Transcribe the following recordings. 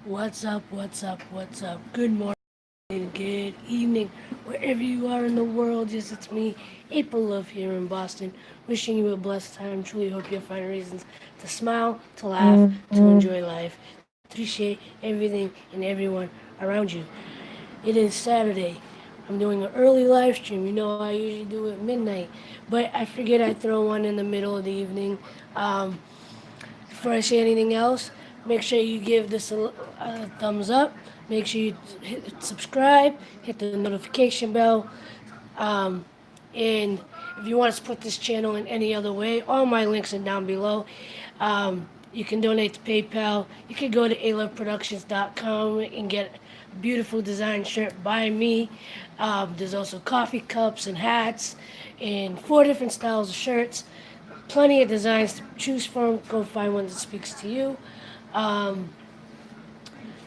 What's up, what's up, what's up? Good morning, good evening, wherever you are in the world. Yes, it's me, April Love here in Boston, wishing you a blessed time. Truly hope you'll find reasons to smile, to laugh, to enjoy life, to appreciate everything and everyone around you. It is Saturday. I'm doing an early live stream. You know, I usually do it midnight, but I figured I'd throw one in the middle of the evening. Um, Before I say anything else, make sure you give this a thumbs up. Make sure you hit subscribe, hit the notification bell. Um, and if you want to support this channel in any other way, all my links are down below. You can donate to PayPal. You can go to aloveproductions.com and get a beautiful design shirt by me. There's also coffee cups and hats and 4 different styles of shirts. Plenty of designs to choose from. Go find one that speaks to you. Um,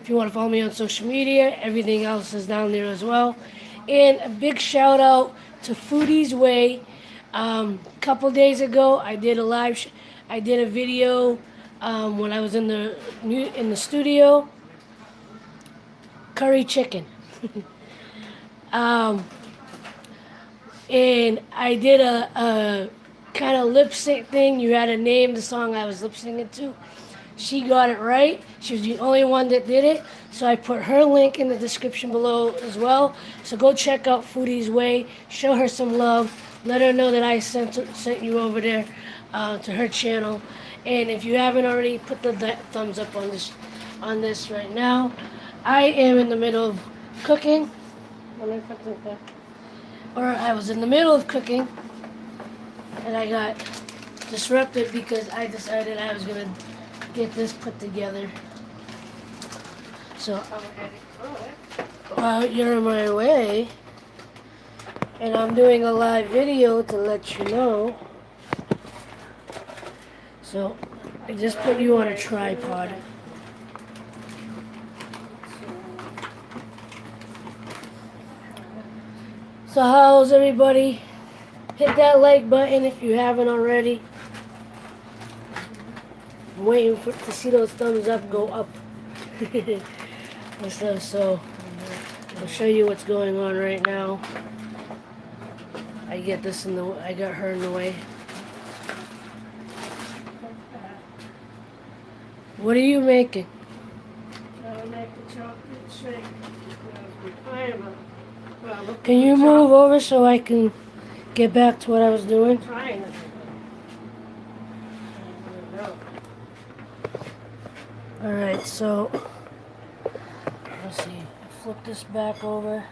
if you want to follow me on social media, everything else is down there as well. And a big shout out to Foodie's Way. A couple days ago, I did a I did a video when I was in the studio. Curry chicken. um, and I did a kind of lip sync thing. You had to name the song I was lip syncing to. She got it right. She was the only one that did it. So I put her link in the description below as well. So go check out Foodie's Way. Show her some love. Let her know that I sent you over there to her channel. And if you haven't already, put the thumbs up on this right now. I am in the middle of cooking. Or I was in the middle of cooking, and I got disrupted because I decided I was gonna get this put together. So while you're on my way, and I'm doing a live video to let you know. So I just put you on a tripod. So how's everybody? Hit that like button if you haven't already. I'm waiting to see those thumbs up go up. And stuff, so I'll show you what's going on right now. I got her in the way. What are you making? I'm making chocolate shake. Can you move over so I can get back to what I was doing? Trying to. Alright, so let's see. Flip this back over.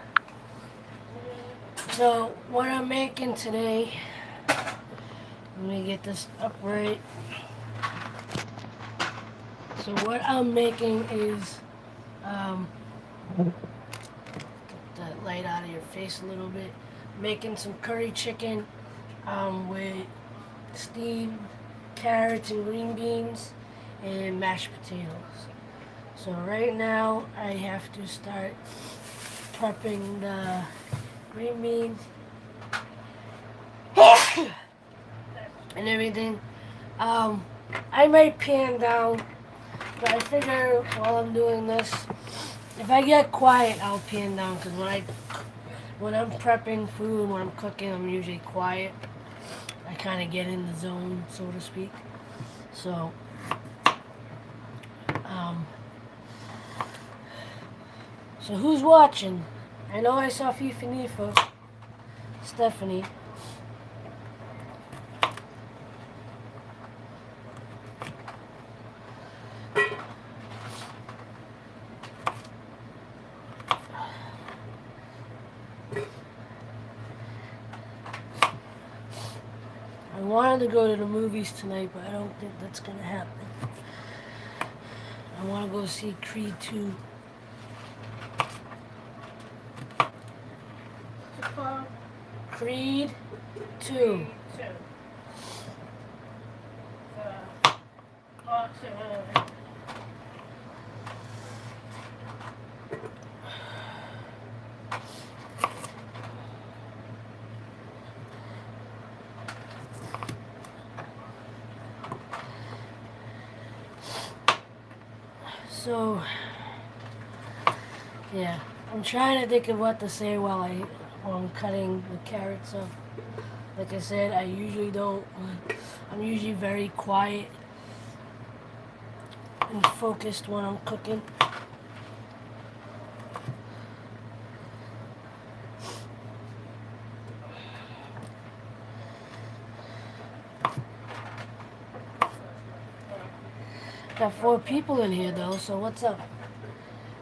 So what I'm making today, let me get this upright. So what I'm making is get that light out of your face a little bit. Making some curry chicken with steamed carrots and green beans and mashed potatoes. So right now I have to start prepping the green beans and everything. I might pan down, but I figure while I'm doing this, if I get quiet, I'll pan down, because when I'm prepping food, when I'm cooking, I'm usually quiet. I kind of get in the zone, so to speak. So, so who's watching? I know I saw Fifa, Stephanie. I wanted to go to the movies tonight, but I don't think that's going to happen. I want to go see Creed 2. Creed 2. So Yeah, I'm trying to think of what to say while I'm cutting the carrots up. Like I said, I usually don't. I'm usually very quiet and focused when I'm cooking. Got 4 people in here though, so what's up?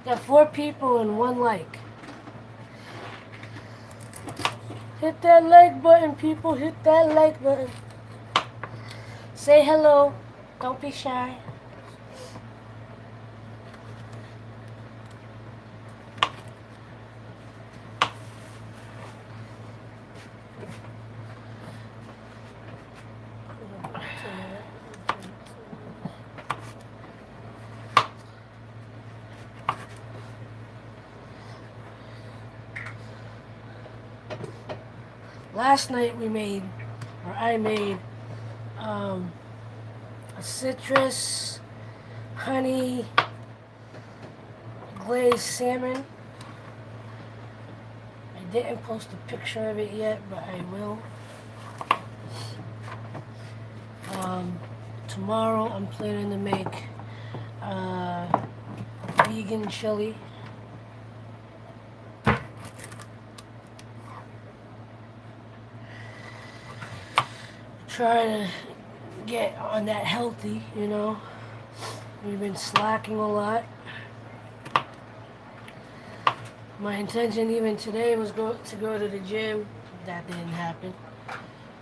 Got 4 people and 1 like. Hit that like button, people. Hit that like button. Say hello. Don't be shy. Last night I made a citrus, honey, glazed salmon. I didn't post a picture of it yet, but I will. Tomorrow I'm planning to make vegan chili. Trying to get on that healthy, you know. We've been slacking a lot. My intention even today was to go to the gym. That didn't happen.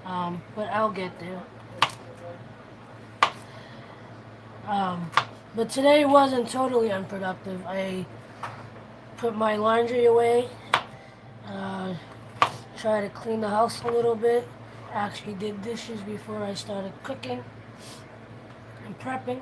But I'll get there. But today wasn't totally unproductive. I put my laundry away, tried to clean the house a little bit, actually did dishes before I started cooking and prepping.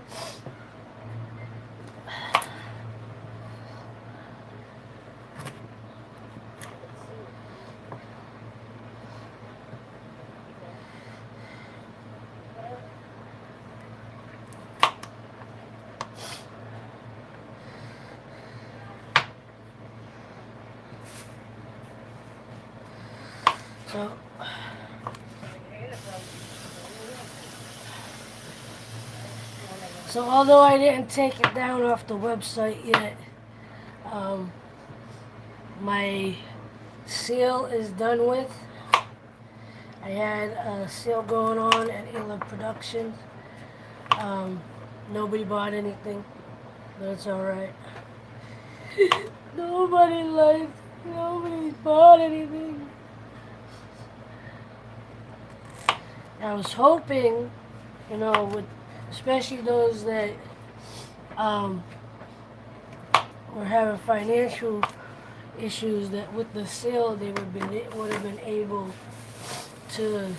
So although I didn't take it down off the website yet, my sale is done with. I had a sale going on at aloveproductions. Nobody bought anything, but it's alright. Nobody bought anything. I was hoping, especially those that were having financial issues, that with the sale they would have been able to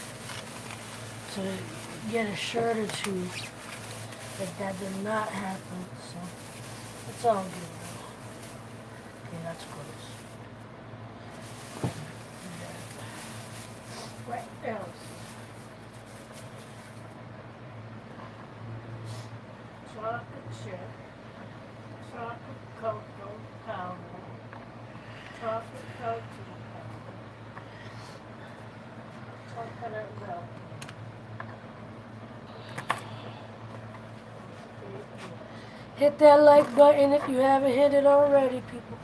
get a shirt or two. But that did not happen, so it's all good now. Okay, that's close. What else? Chocolate chip, chocolate cocoa powder, chocolate protein powder, coconut milk. Hit that like button if you haven't hit it already, people.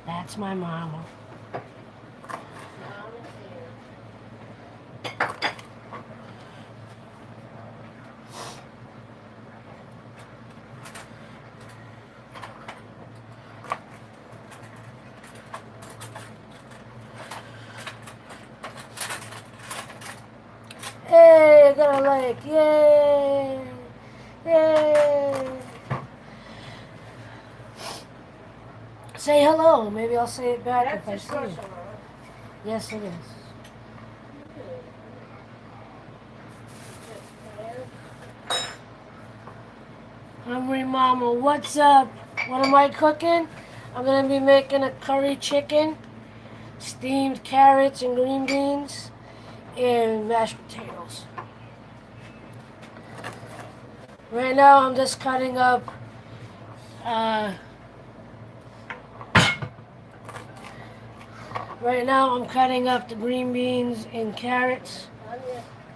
That's my mama. Hey, I got a like. Yay! Yay! Say hello. Maybe I'll say it back if I That's see your it. special, right? Yes, it is. Hungry Mama, what's up? What am I cooking? I'm going to be making a curry chicken, steamed carrots and green beans, and mashed potatoes. Right now I'm just cutting up. Uh, right now I'm cutting up the green beans and carrots.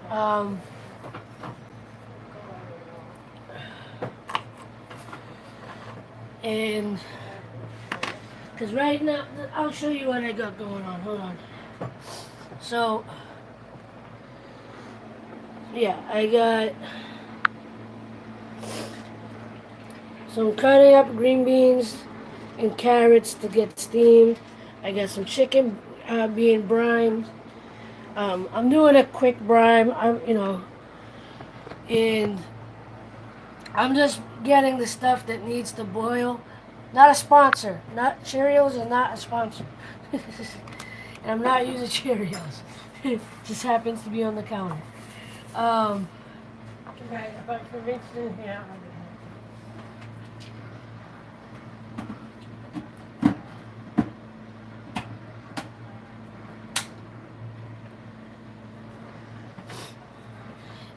Um, and because right now I'll show you what I got going on. Hold on. So yeah, I got. So I'm cutting up green beans and carrots to get steamed. I got some chicken being brined. I'm doing a quick brine. And I'm just getting the stuff that needs to boil. Not a sponsor. Not Cheerios is not a sponsor. And I'm not using Cheerios. Just happens to be on the counter. Um, Okay, but for me to, yeah.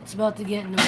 it's about to get in the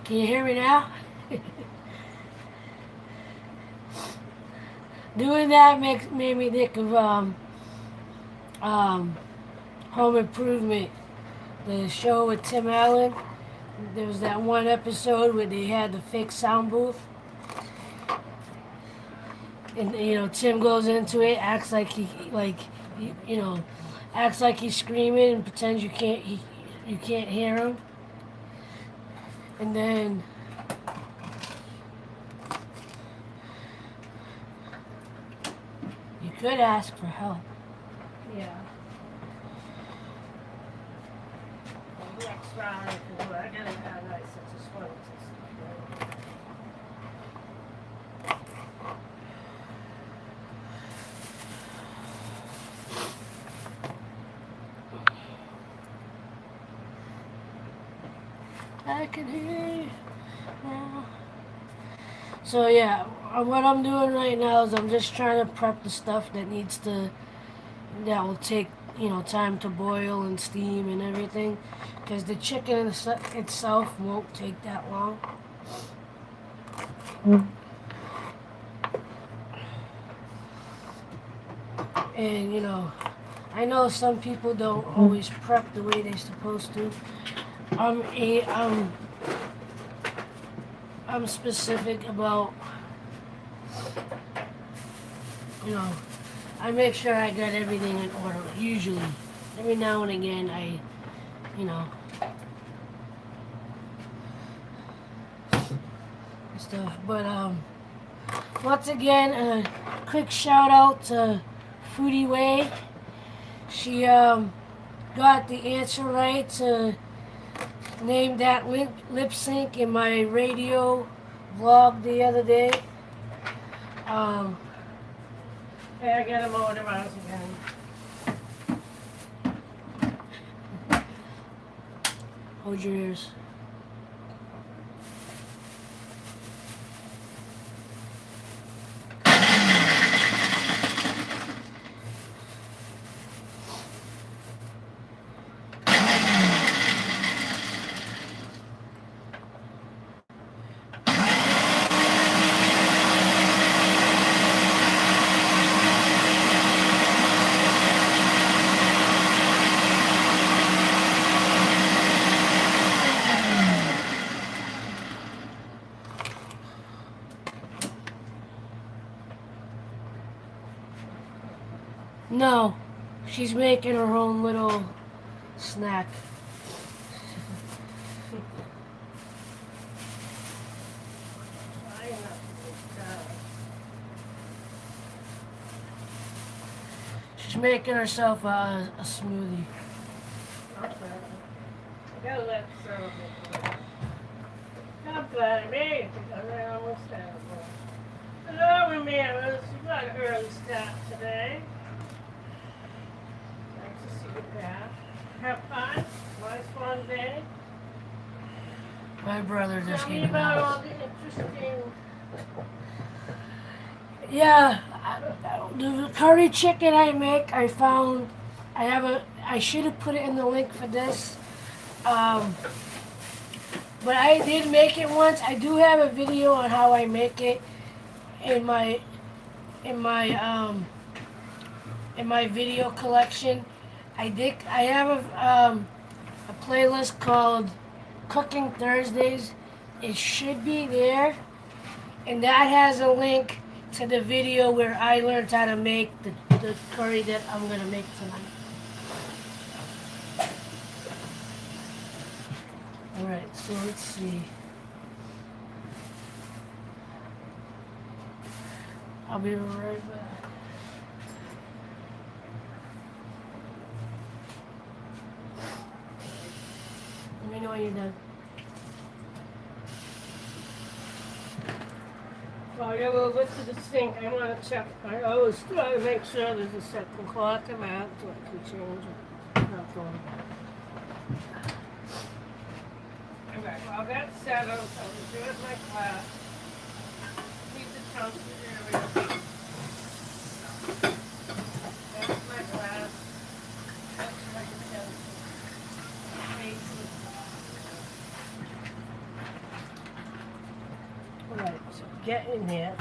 Can you hear me now? Doing that made me think of um, Home Improvement, the show with Tim Allen. There was that one episode where they had the fake sound booth, and Tim goes into it, acts like acts like he's screaming and pretends you can't hear him, and then you could ask for help. Yeah. Next round, I gotta have nice such a swim. I can hear you now. So yeah, what I'm doing right now is I'm just trying to prep the stuff that will take time to boil and steam and everything, because the chicken itself won't take that long. And I know some people don't always prep the way they're supposed to. I'm specific about I make sure I got everything in order. Usually, every now and again, you know, stuff. But once again, a quick shout out to Foodie Way. She got the answer right to name that lip sync in my radio vlog the other day. Okay, I gotta mow the mouse again. Hold your ears. No, she's making her own little snack. Trying not to get down. She's making herself a smoothie. Not bad. I gotta let it settle before. Not bad, me, because I almost had one. Hello, Ramirez. You got an early start today. Nice to see you back. Have fun. Nice fun day. My brother just Tell me came about all out. the interesting. Yeah, the curry chicken I make, I found. I should have put it in the link for this. Um, but I did make it once. I do have a video on how I make it in my in my um in my video collection. I have a playlist called Cooking Thursdays. It should be there, and that has a link to the video where I learned how to make the curry that I'm gonna make tonight. Alright, so let's see. I'll be right back. Let me know when you're done. Well, I gotta go to the sink. I want to check. I always try to make sure there's a second cloth in out so I can change it. Not going. Okay, well, that's settled. I'm doing my class. Keep the toast area. That's my glass. That's my utensil. Alright, so get in there.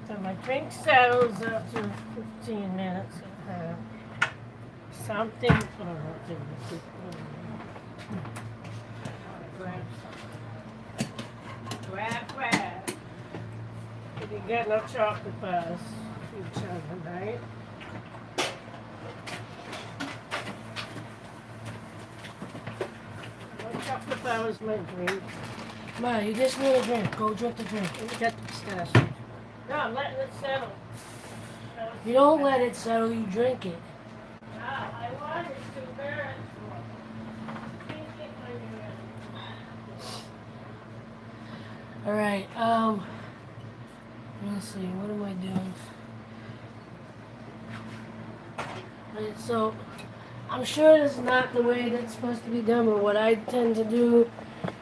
So my drink settles after 15 minutes. I have something. Oh, I didn't keep grab some. Grab. If you get no chocolate bars, each other, right? No chocolate bars, my drink. Ma, you just need a drink. Go drink the drink. Let me get the pistachio. No, I'm letting it settle. You don't let it settle, you drink it. No, I wanted to burn. Can't get my Alright, let's see, what am I doing? Right, so, I'm sure this is not the way that's supposed to be done, but what I tend to do,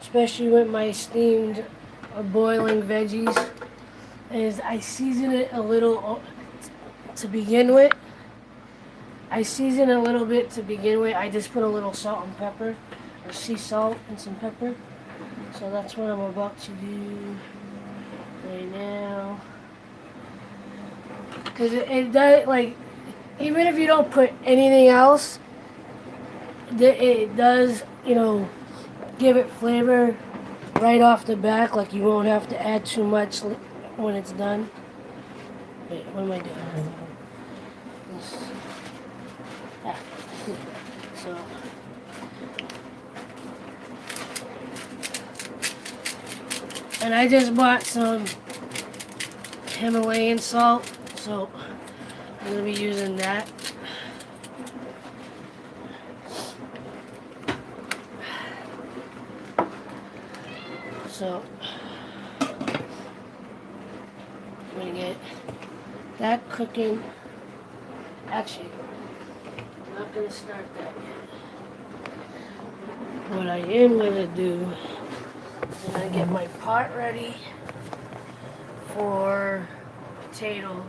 especially with my steamed or boiling veggies, is I season it a little to begin with. I season a little bit to begin with. I just put a little salt and pepper, or sea salt and some pepper. So that's what I'm about to do right now. Because it does, like, even if you don't put anything else, it does, give it flavor right off the back. Like, you won't have to add too much when it's done. Wait, what am I doing? Ah, so. And I just bought some Himalayan salt, so I'm going to be using that. So I'm going to get that cooking. Actually, I'm not going to start that yet. What I am going to do, I'm going to get my pot ready for potato.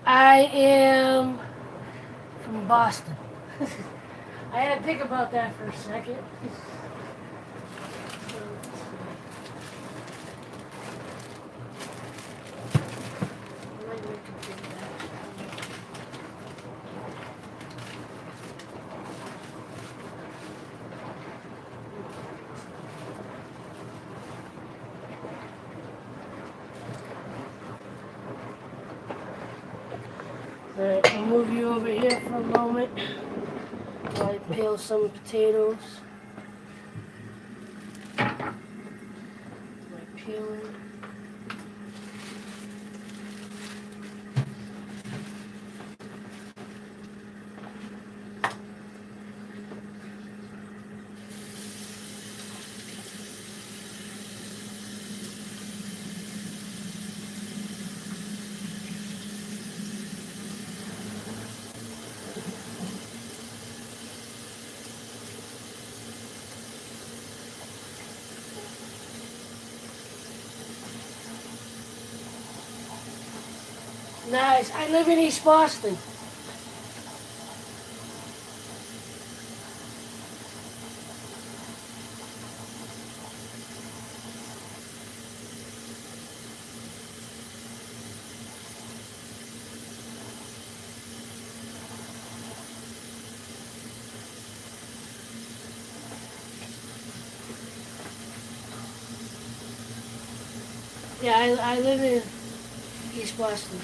I am from Boston. I had to think about that for a second. Alright, I'll move you over here for a moment while I peel some potatoes. My peeling. Nice. I live in East Boston. Yeah, I live in East Boston.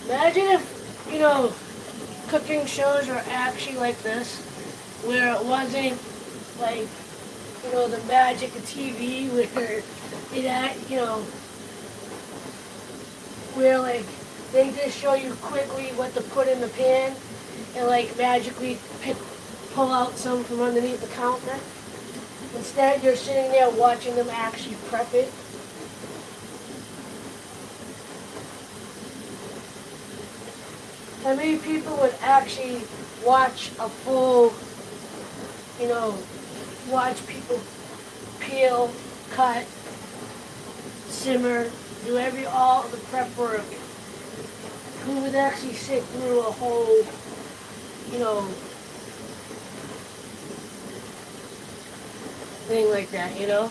Imagine if, cooking shows were actually like this, where it wasn't like, the magic of TV where it had, where like they just show you quickly what to put in the pan and like magically pull out some from underneath the counter. Instead, you're sitting there watching them actually prep it. How many people would actually watch a full, watch people peel, cut, simmer, do all the prep work? Who would actually sit through a whole, thing like that, You know?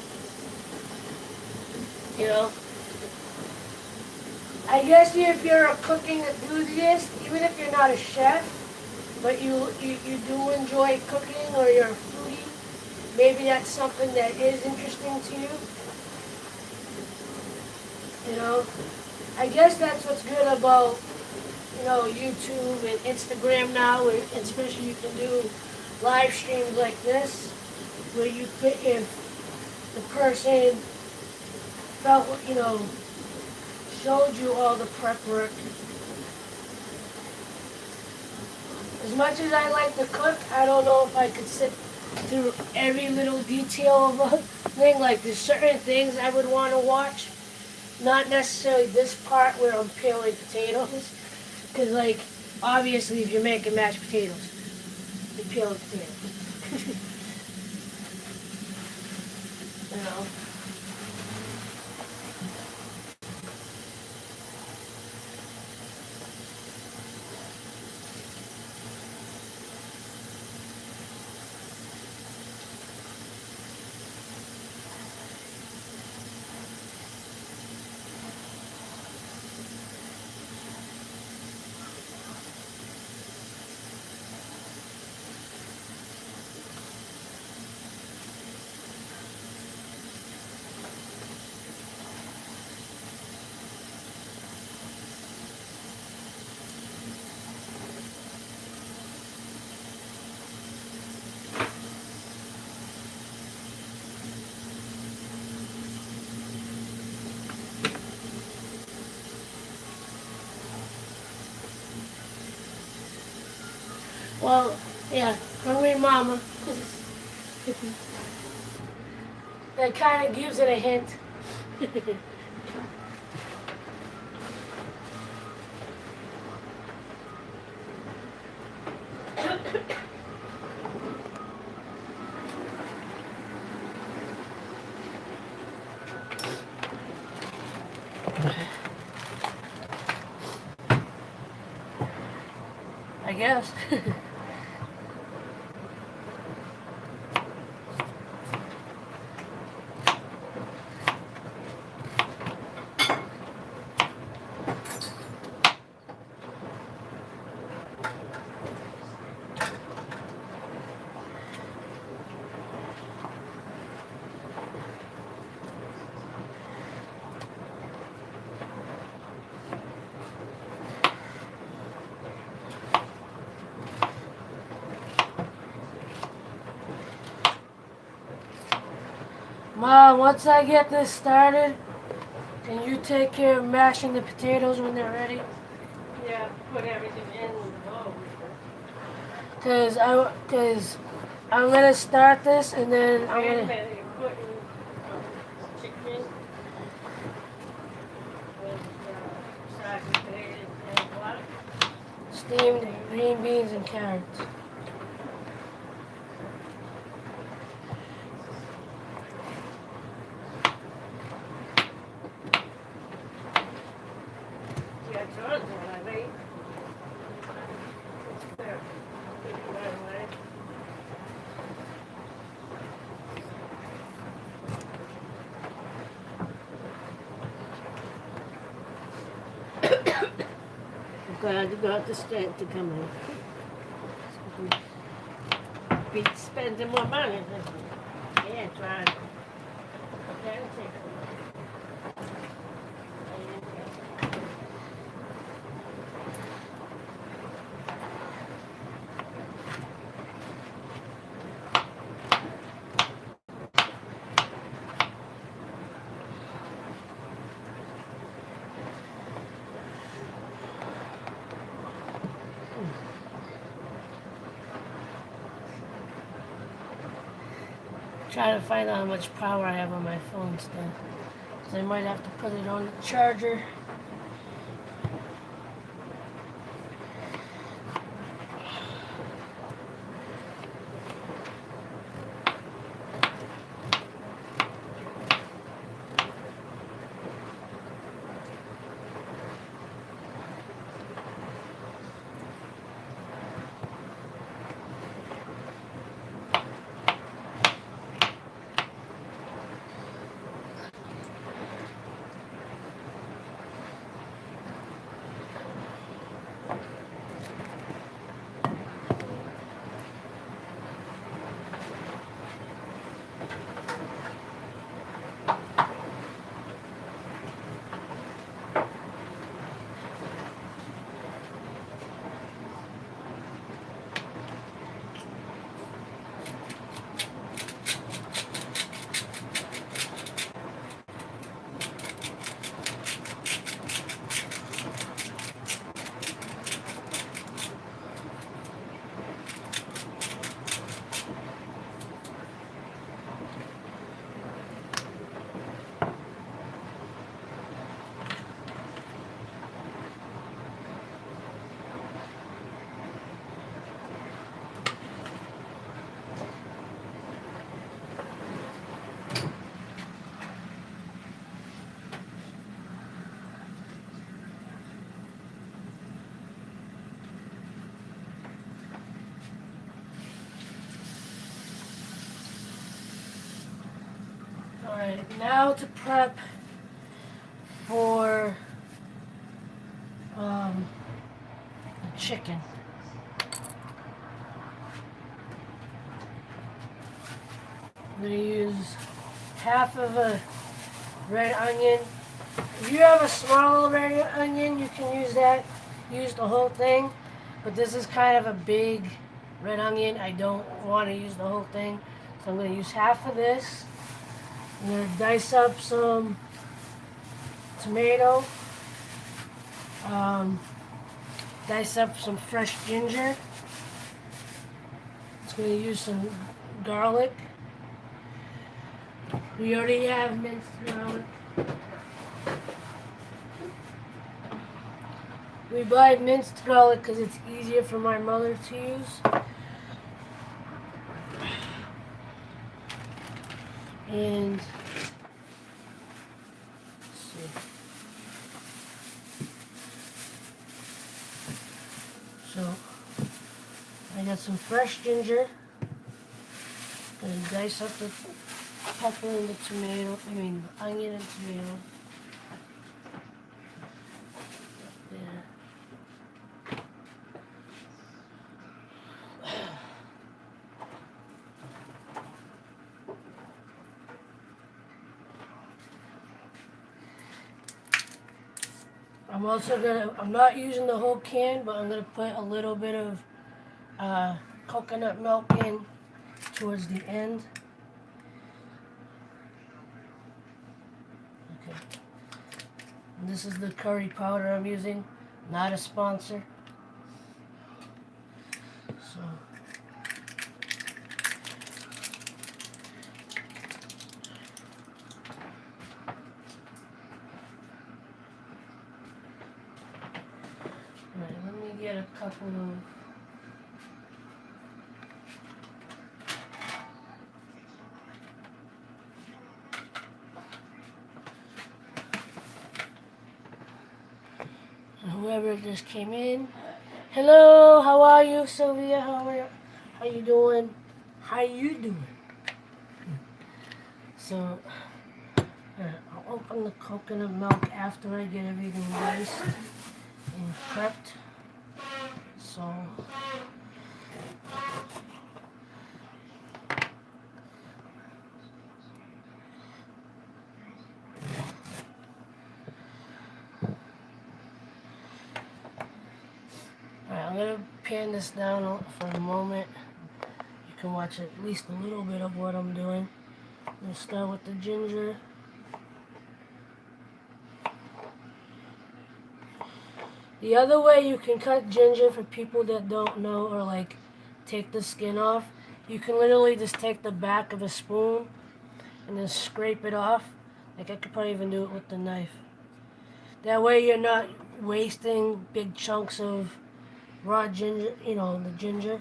I guess if you're a cooking enthusiast, even if you're not a chef, but you do enjoy cooking or you're a foodie, maybe that's something that is interesting to you. I guess that's what's good about, YouTube and Instagram now, where especially you can do live streams like this, where you could, if the person felt, showed you all the prep work. As much as I like to cook, I don't know if I could sit through every little detail of a thing. Like there's certain things I would want to watch. Not necessarily this part where I'm peeling potatoes. Because like, obviously if you're making mashed potatoes, you're peeling potatoes. you know. Well, yeah, hungry mama. That kind of gives it a hint. I guess. Mom, once I get this started, can you take care of mashing the potatoes when they're ready? Yeah, put everything in the bowl. Cause I'm gonna start this and then I'm Wait a gonna minute, you're putting chicken with fried potatoes and what? steam green beans and carrots. Yeah, John's one, I think. There. Right away. I'm glad you got the strength to come in. Be spending more money. Yeah, trying. Try to find out how much power I have on my phone still. So I might have to put it on the charger. Alright, now to prep for the chicken. I'm gonna use half of a red onion. If you have a small red onion, you can use that. Use the whole thing. But this is kind of a big red onion. I don't want to use the whole thing. So I'm going to use half of this. I'm going to dice up some tomato. Dice up some fresh ginger. It's going to use some garlic. We already have minced garlic. We buy minced garlic because it's easier for my mother to use. And let's see. So I got some fresh ginger. I'm gonna dice up the pepper and the tomato. The onion and tomato. There. I'm not using the whole can, but I'm gonna put a little bit of coconut milk in towards the end. Okay. And this is the curry powder I'm using, not a sponsor. So. Alright, let me get a couple of whoever just came in. Hello, how are you, Sylvia? How you doing? How you doing? So, I'll open the coconut milk after I get everything diced and prepped. So, alright, I'm gonna pan this down for a moment. You can watch at least a little bit of what I'm doing. I'm gonna start with the ginger. The other way you can cut ginger, for people that don't know or like take the skin off, you can literally just take the back of a spoon and then scrape it off. Like I could probably even do it with the knife. That way you're not wasting big chunks of raw ginger, the ginger.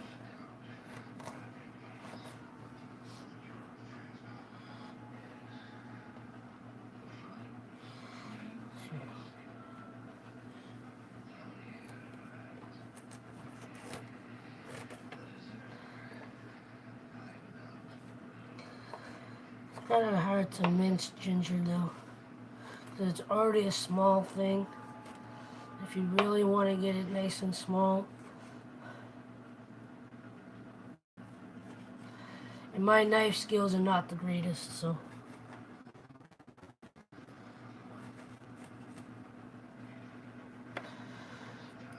It's kind of hard to mince ginger though, because it's already a small thing. If you really want to get it nice and small. And my knife skills are not the greatest, so.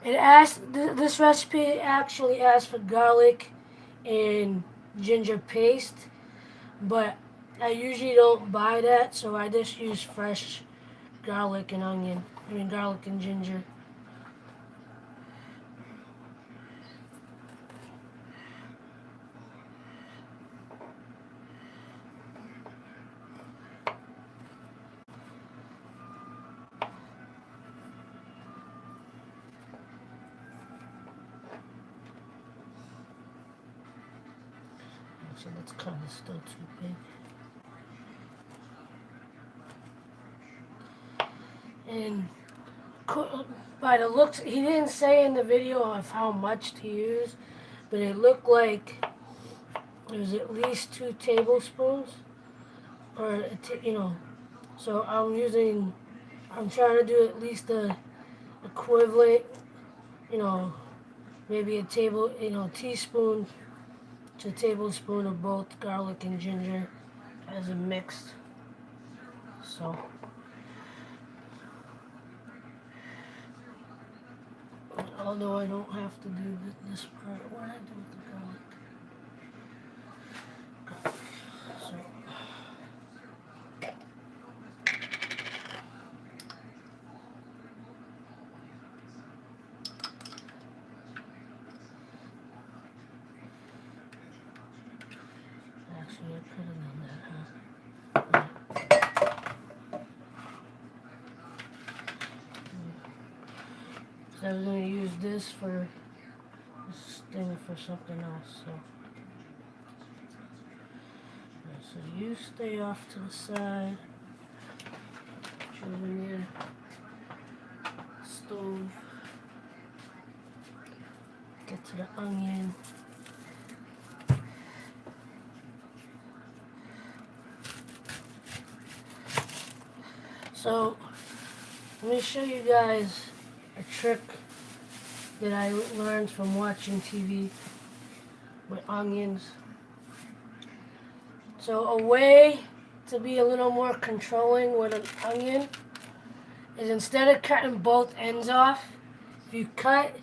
This recipe actually asks for garlic and ginger paste, but I usually don't buy that, so I just use fresh garlic and garlic and ginger. So that's kind of still too big. And by the looks, he didn't say in the video of how much to use, but it looked like it was at least 2 tablespoons, or So I'm trying to do at least the equivalent, maybe teaspoon to a tablespoon of both garlic and ginger as a mix. So. Although I don't have to do this part. What did I do with the garlic? So, Could have done that, huh? So I was going to use this thing for something else. So, alright, so you stay off to the side. Put you in your stove. Get to the onion. So, let me show you guys a trick that I learned from watching TV with onions. So, a way to be a little more controlling with an onion is instead of cutting both ends off, if you cut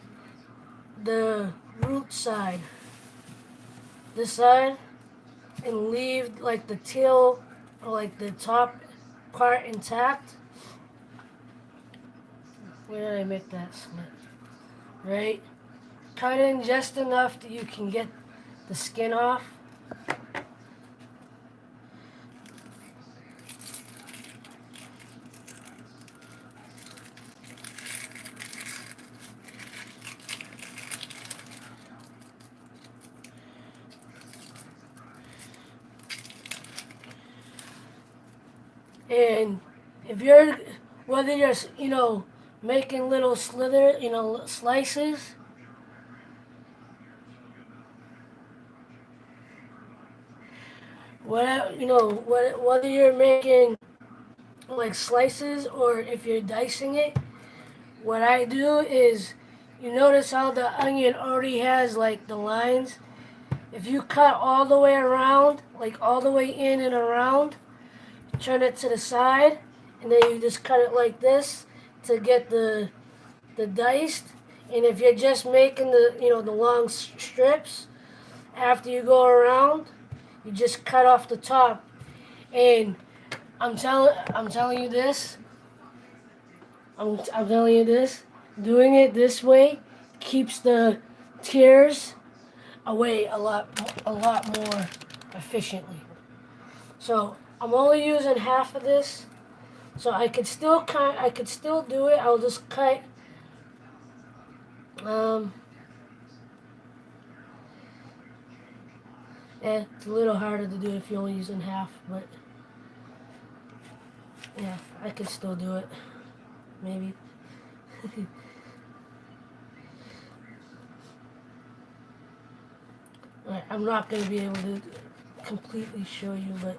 the root side, this side, and leave like the tail or like the top part intact. Where did I make that slit? Right? Cut in just enough that you can get the skin off. And if you're, whether you're, making little slices, whether you're making like slices or if you're dicing it, what I do is, you notice how the onion already has like the lines? If you cut all the way around, like all the way in and around, turn it to the side, and then you just cut it like this to get the diced. And if you're just making the long strips, after you go around, you just cut off the top. And I'm telling you this. I'm telling you this. Doing it this way keeps the tears away a lot more efficiently. So I'm only using half of this, so I could still do it. I'll just cut. It's a little harder to do if you're only using half, but yeah, I could still do it. Maybe. Alright, I'm not going to be able to completely show you, but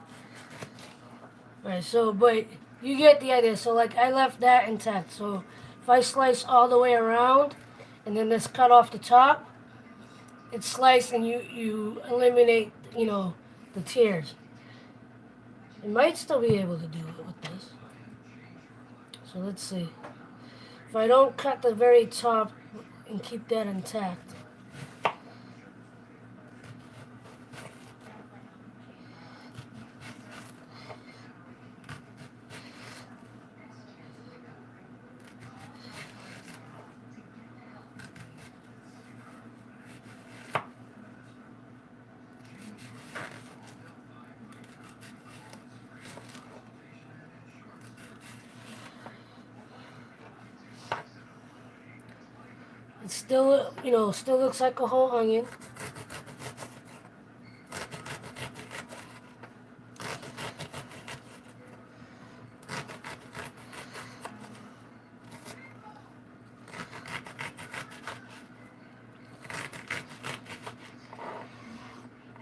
alright, so, but you get the idea. So, like, I left that intact. So, if I slice all the way around, and then this cut off the top, it's sliced, and you eliminate, the tears. You might still be able to do it with this. So, let's see. If I don't cut the very top and keep that intact, it still, still looks like a whole onion.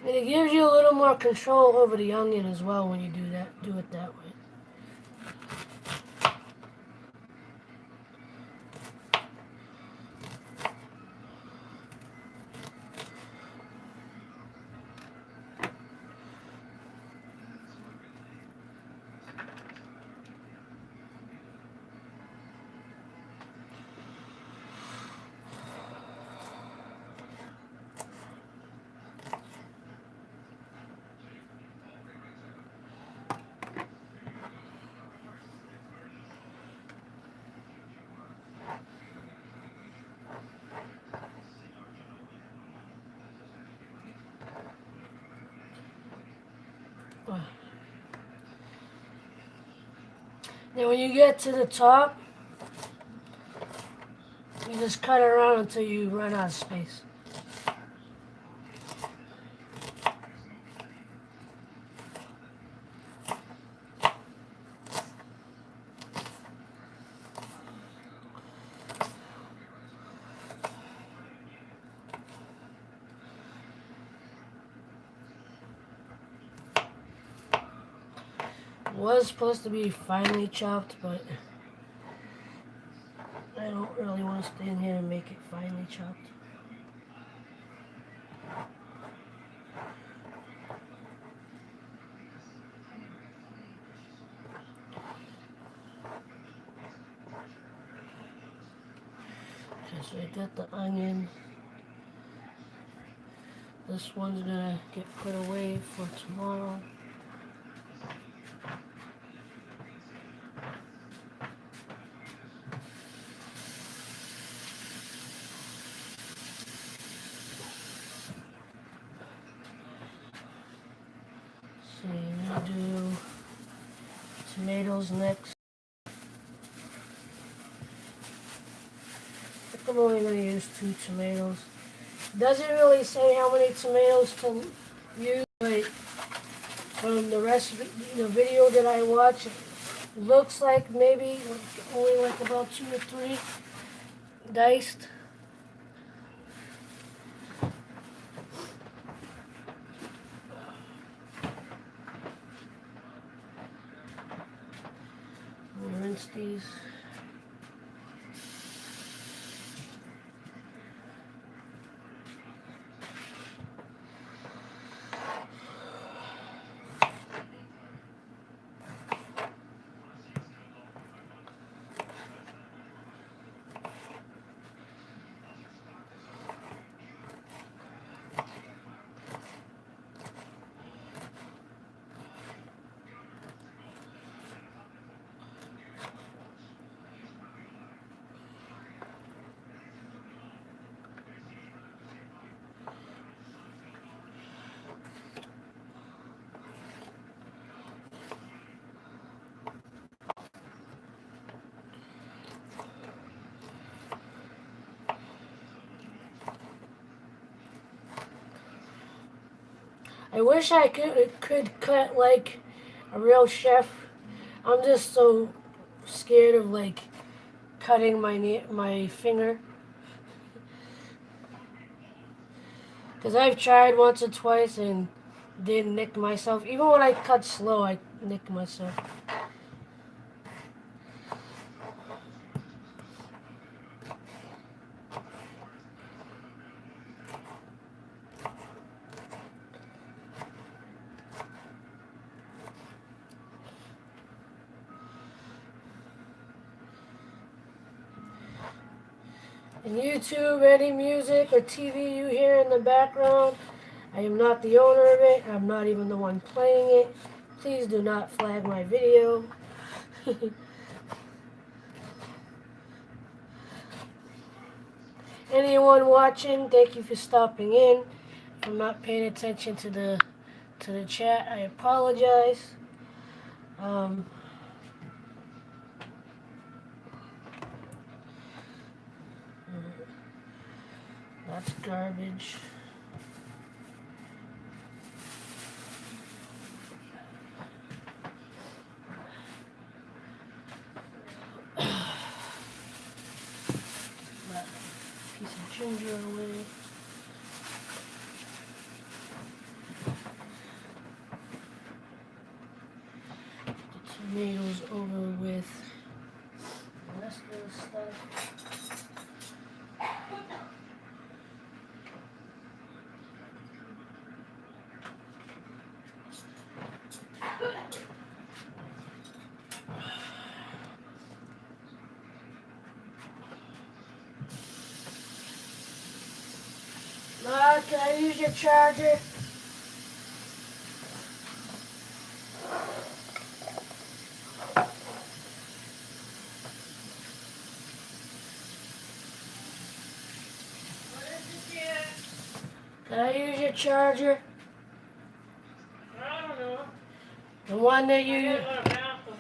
And it gives you a little more control over the onion as well when you do it that way. Then when you get to the top, you just cut around until you run out of space. It was supposed to be finely chopped, but I don't really want to stand here and make it finely chopped. Okay, so I got the onion. This one's gonna get put away for tomorrow. So I'm gonna do tomatoes next. I think I'm only gonna use 2 tomatoes. Doesn't really say how many tomatoes to use, but from the recipe, the video that I watched, it looks like maybe only like about 2 or 3 diced. We'll rinse these. I wish I could cut like a real chef. I'm just so scared of like cutting my finger. Because I've tried once or twice and did nick myself. Even when I cut slow, I nick myself. And YouTube, any music or TV you hear in the background, I am not the owner of it. I'm not even the one playing it. Please do not flag my video. Anyone watching, thank you for stopping in. If I'm not paying attention to the chat, I apologize. That's garbage. That piece of ginger away. The tomatoes over with the rest of the stuff. Can I use your charger? Can I use your charger? I don't know. The one that I you... got my mouth on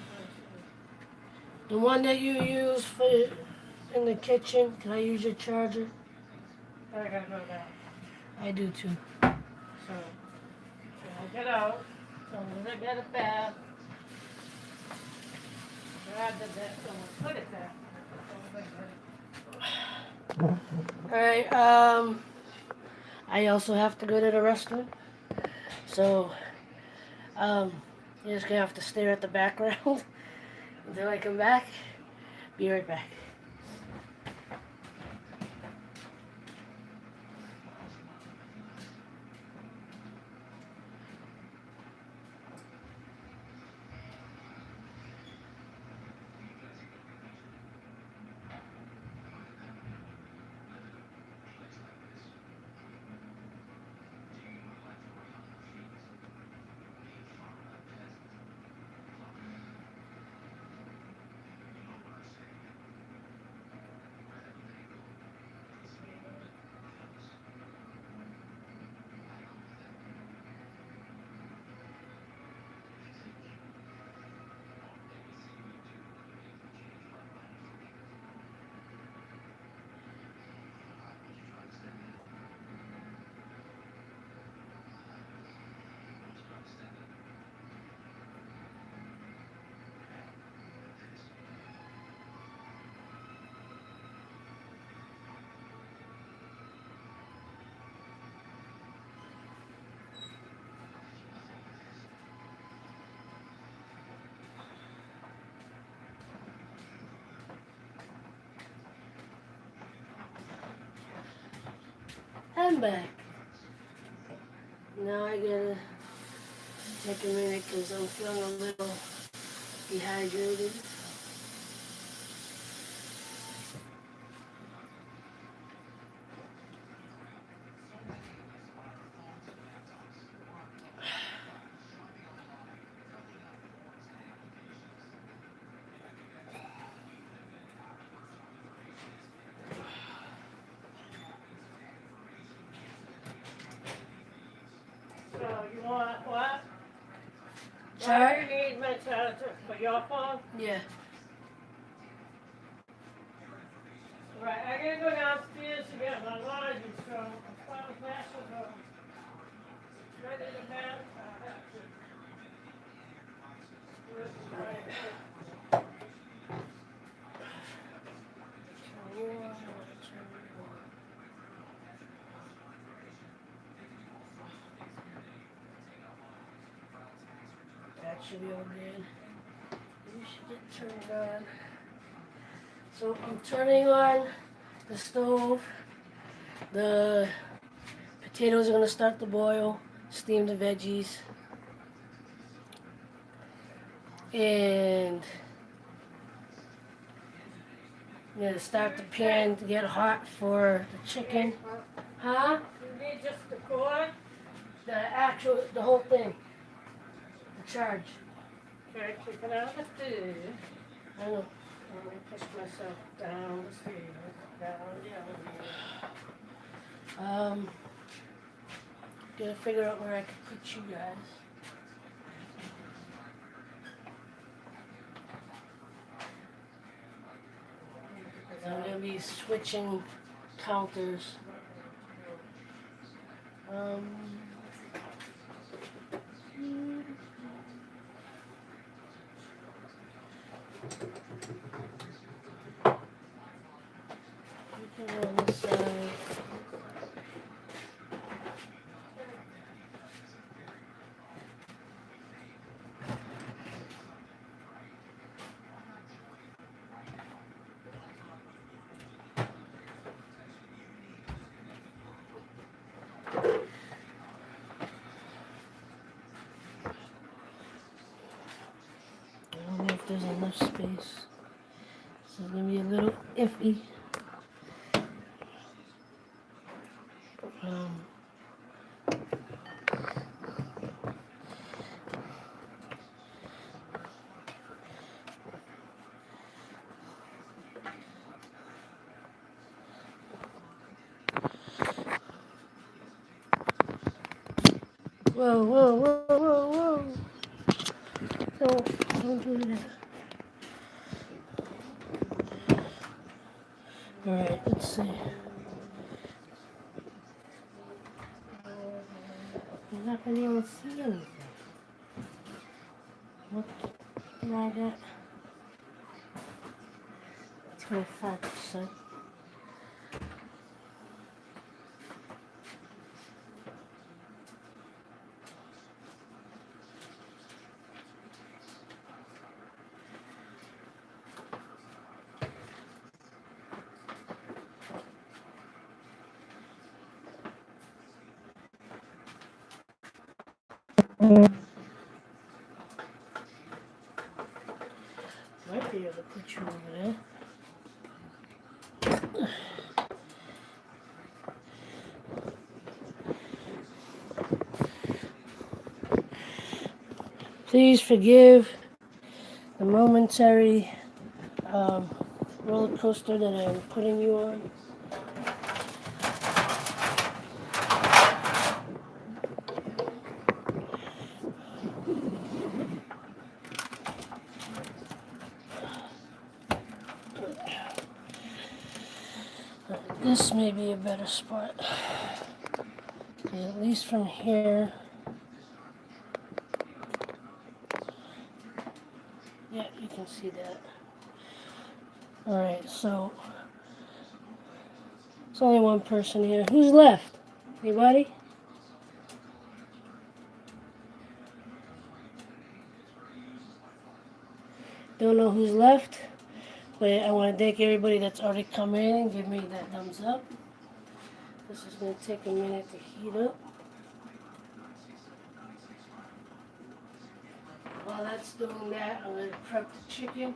The one that you use for in the kitchen, can I use your charger? I gotta go down. I do too. So, when I get out, so I'm gonna get it back. Grab the bit, so we'll put it there. Alright, I also have to go to the restroom. So, um, you're just gonna have to stare at the background until I come back. Be right back. I'm back. Now I gotta take a minute because I'm feeling a little dehydrated. So, you want what? Why Charger? do you need my charger? For your phone? Yeah. Right, I gotta go downstairs to get my laundry, so as far as that should go. Ready to pass? I have to. Right. That should be all good. You should get turned on. So I'm turning on the stove. The potatoes are gonna start to boil. Steam the veggies. And I'm gonna start the pan to get hot for the chicken. Huh? You need just the cord? The whole thing. The charge. Okay, keep it out the food. I know. Let me push myself down the stairs, down the elevator. Gotta figure out where I can put you guys. I'm gonna be switching counters. You can go on this side. I don't know if there's enough space. This is gonna be a little iffy. Um, Whoa, whoa, whoa, whoa, whoa. Don't do that. Alright, let's see. I'm not gonna even see anything. What did I get? 25%. Might be able to put you over there. Please forgive the momentary roller coaster that I'm putting you on. This may be a better spot. 'Cause at least from here, yeah, you can see that. Alright, so there's only one person here. Who's left? Anybody? Don't know who's left, but I want to thank everybody that's already come in and give me that thumbs up. This is going to take a minute to heat up. While that's doing that, I'm going to prep the chicken.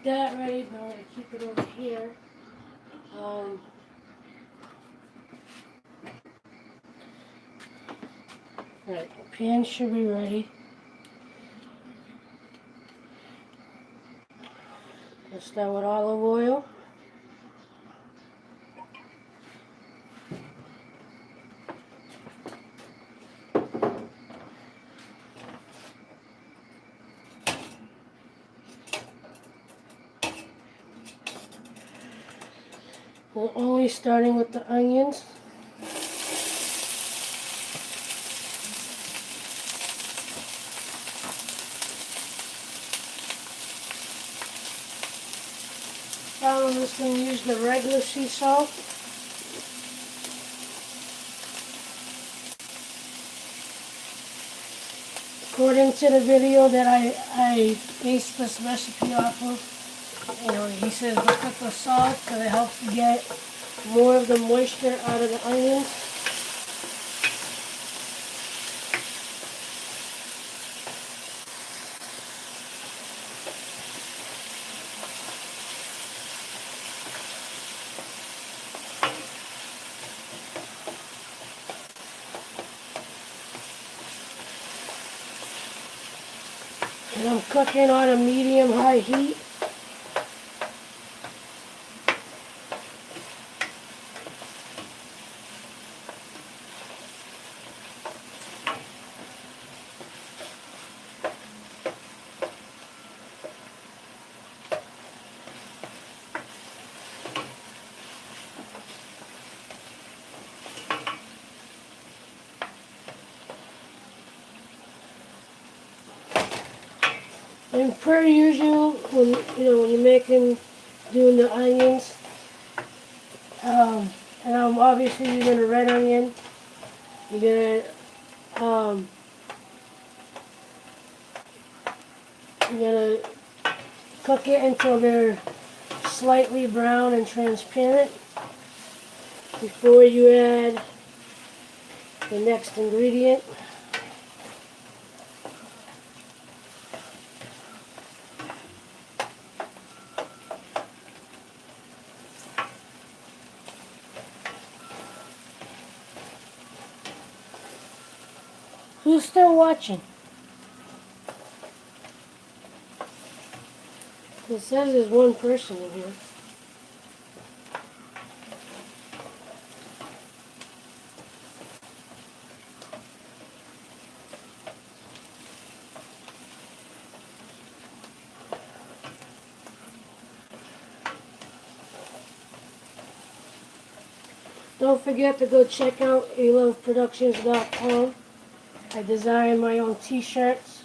that ready. Now I'm going to keep it over here. Right, the pan should be ready. Let's start with olive oil. We're only starting with the onions. Now I'm just going to use the regular sea salt. According to the video that I based this recipe off of, he says look at the salt because it helps to get more of the moisture out of the onions. And I'm cooking on a medium-high heat. And per usual, when you're doing the onions, and I'm obviously using a red onion. You're gonna cook it until they're slightly brown and transparent before you add the next ingredient. Who's still watching? It says there's one person in here. Don't forget to go check out aloveproductions.com. I design my own t-shirts.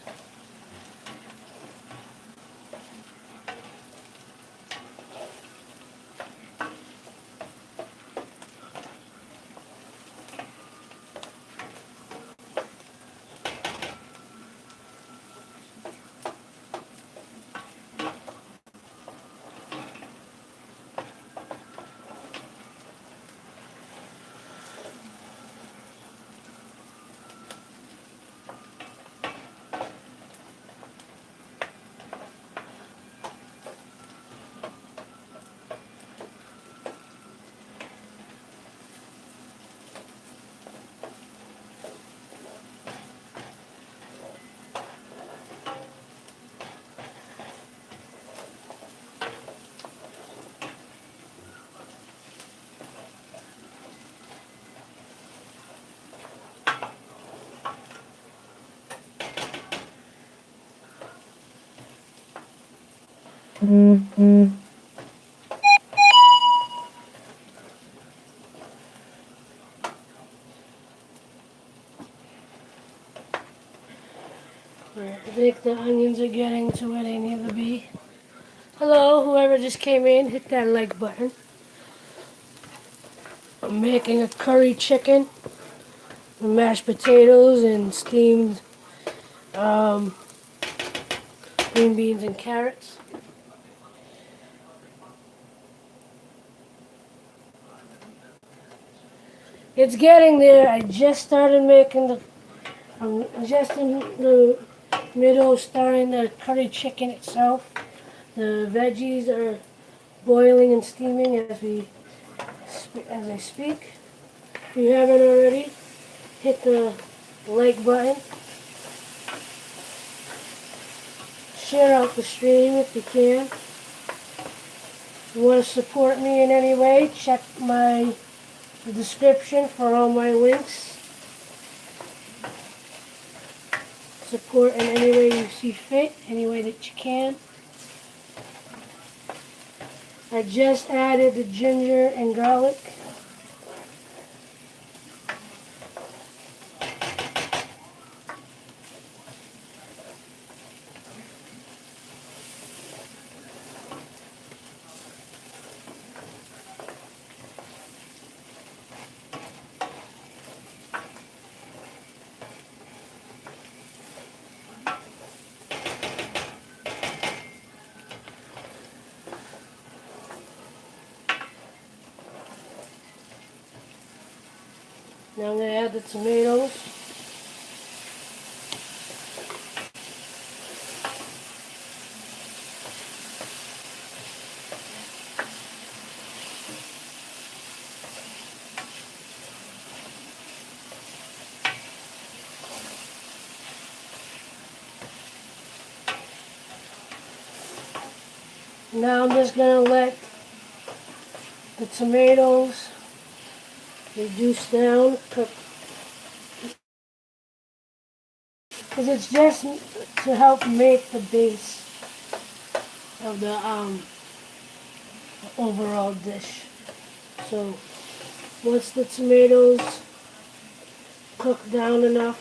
I think the onions are getting to where they need to be. Hello, whoever just came in, hit that like button. I'm making a curry chicken with mashed potatoes and steamed green beans and carrots. It's getting there. I just started I'm just in the middle of starting the curry chicken itself. The veggies are boiling and steaming as I speak. If you haven't already, hit the like button. Share out the stream if you can. If you want to support me in any way, check the description for all my links. Support in any way you see fit, any way that you can. I just added the ginger and garlic. Now I'm going to add the tomatoes. Now I'm just going to let the tomatoes reduce down, cook, because it's just to help make the base of the overall dish. So once the tomatoes cook down enough,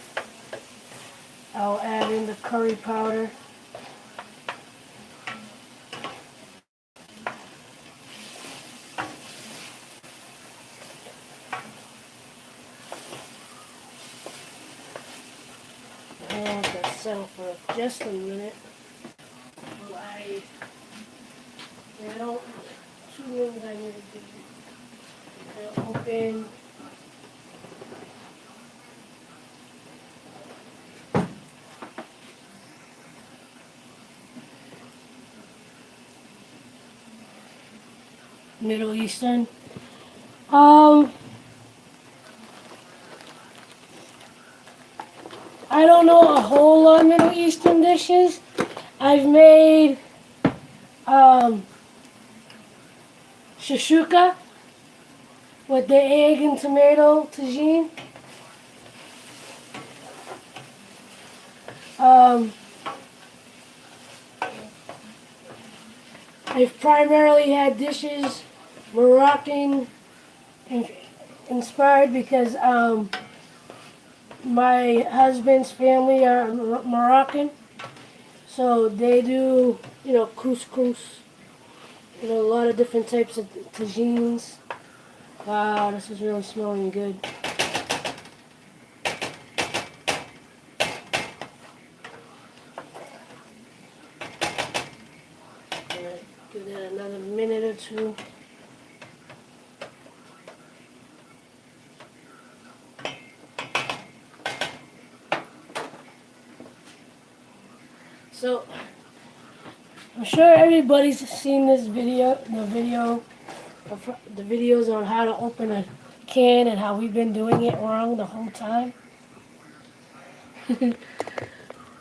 I'll add in the curry powder. I'll let that settle for just a minute. I don't, 2 minutes I need to do. I'll open Middle Eastern. I don't know a whole lot of Middle Eastern dishes. I've made shashuka with the egg and tomato tagine. I've primarily had dishes Moroccan inspired because my husband's family are Moroccan, so they do, couscous, a lot of different types of tagines. Wow, this is really smelling good. Alright, give that another minute or two. So, I'm sure everybody's seen this video, the videos on how to open a can and how we've been doing it wrong the whole time.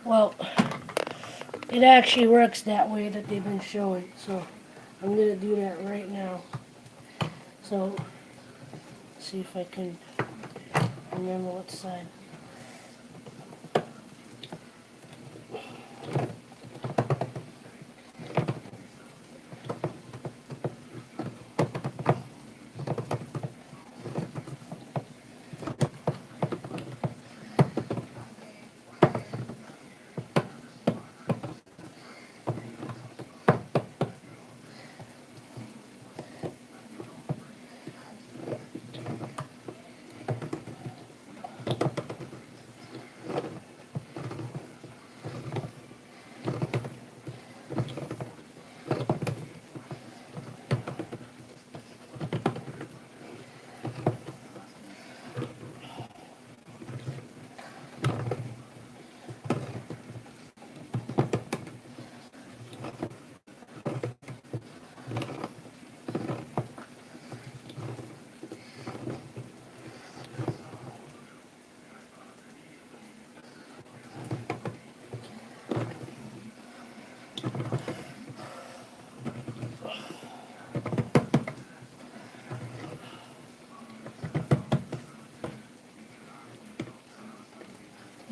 Well, it actually works that way that they've been showing, so I'm going to do that right now. So, see if I can remember what side.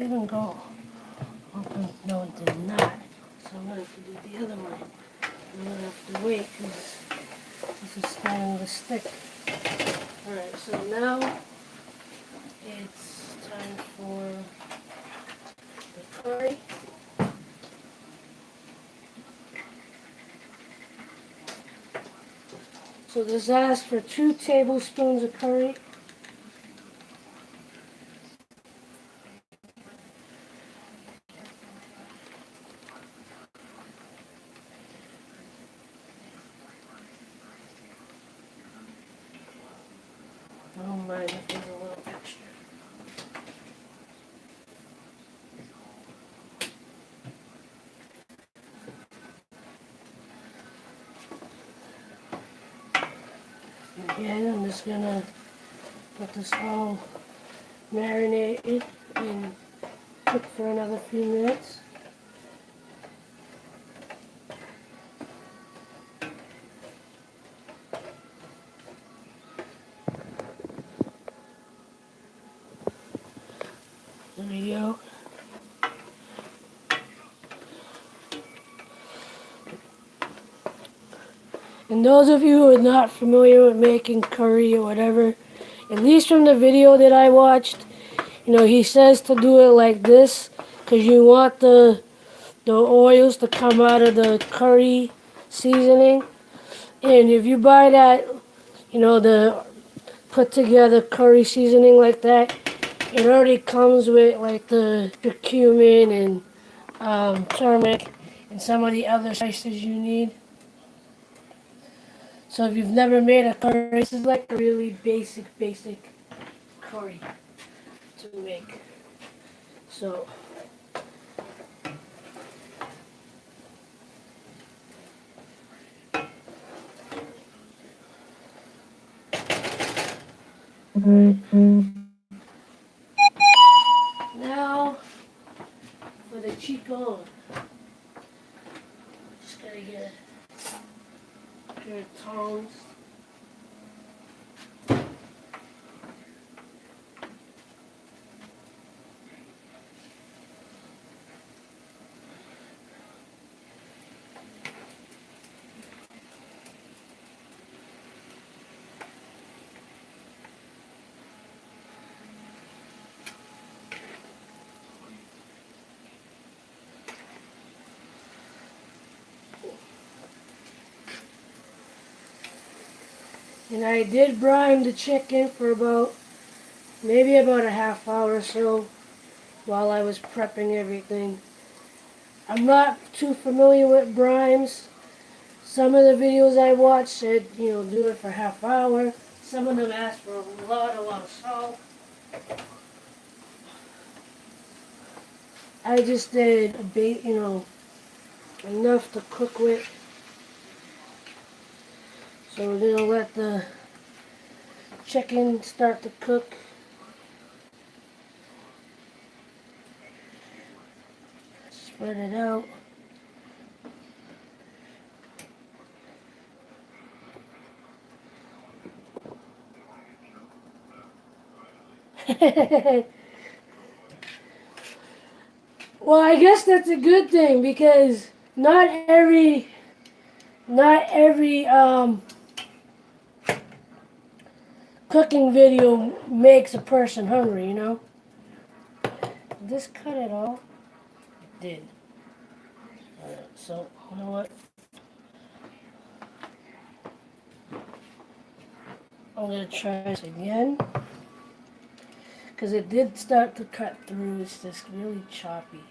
didn't go open. No, it did not. So I'm going to have to do the other one. I'm going to have to wait because this is starting to stick. Alright, so now it's time for the curry. So this asks for 2 tablespoons of curry. I don't mind if there's a little extra. Again, I'm just gonna let this all marinate and cook for another few minutes. There we go. And those of you who are not familiar with making curry or whatever, at least from the video that I watched, he says to do it like this because you want the oils to come out of the curry seasoning. And if you buy that, the put together curry seasoning like that, it already comes with like the cumin and turmeric and some of the other spices you need. So if you've never made a curry, this is like a really basic curry to make. So now for the chicken. Just gotta get a pair of tongs. And I did brine the chicken for maybe about a half hour or so while I was prepping everything. I'm not too familiar with brines. Some of the videos I watched said, do it for half hour. Some of them asked for a lot of salt. I just did a bit, enough to cook with. So we're gonna let the chicken start to cook. Spread it out. Well, I guess that's a good thing because not every cooking video makes a person hungry, Did this cut it off? It did. Alright, so you know what? I'm gonna try this again because it did start to cut through. It's just really choppy.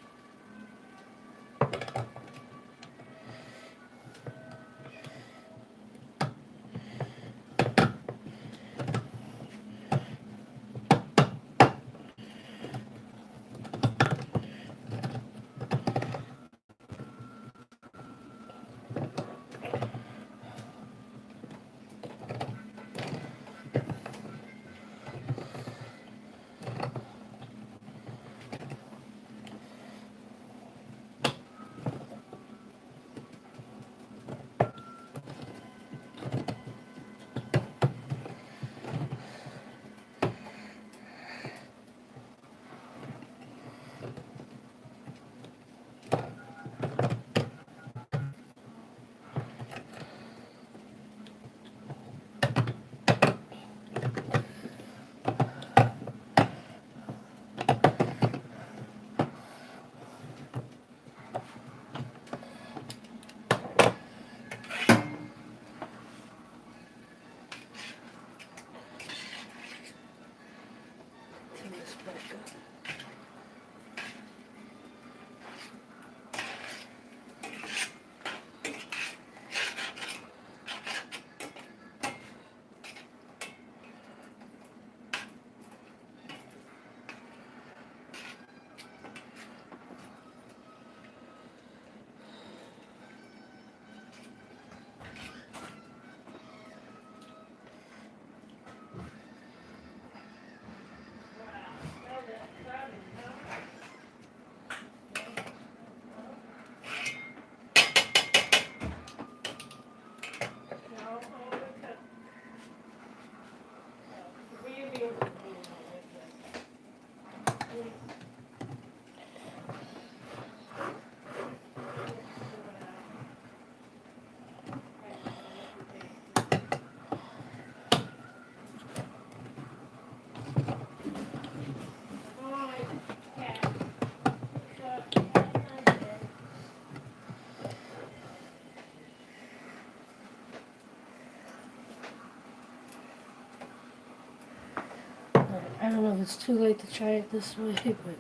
I don't know if it's too late to try it this way, but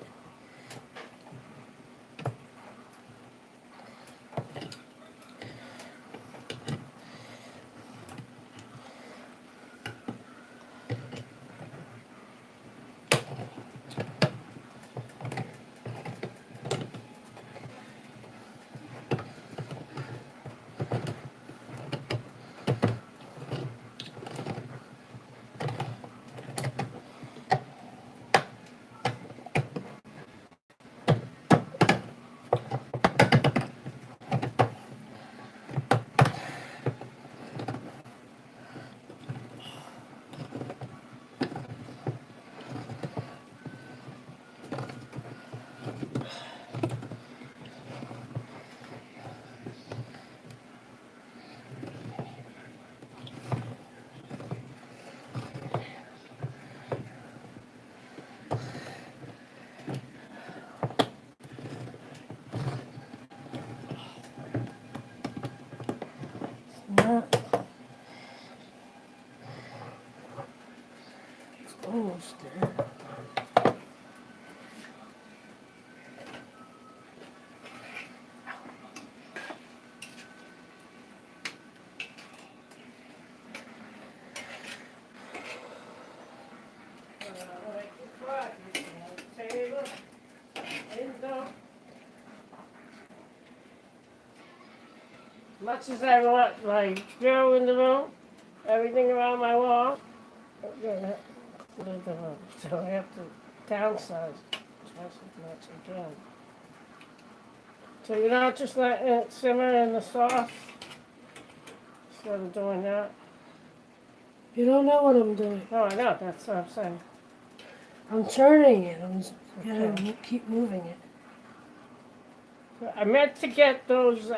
it's not. It's almost there. Like the frog, you know, table, window. Much as I want my bureau in the room, everything around my wall, I'm gonna leave the room. So I have to downsize just as much as I can. So you're not just letting it simmer in the sauce? Instead of doing that? You don't know what I'm doing. No, I know, that's what I'm saying. I'm turning it. I'm just gonna Okay. keep moving it. I meant to get those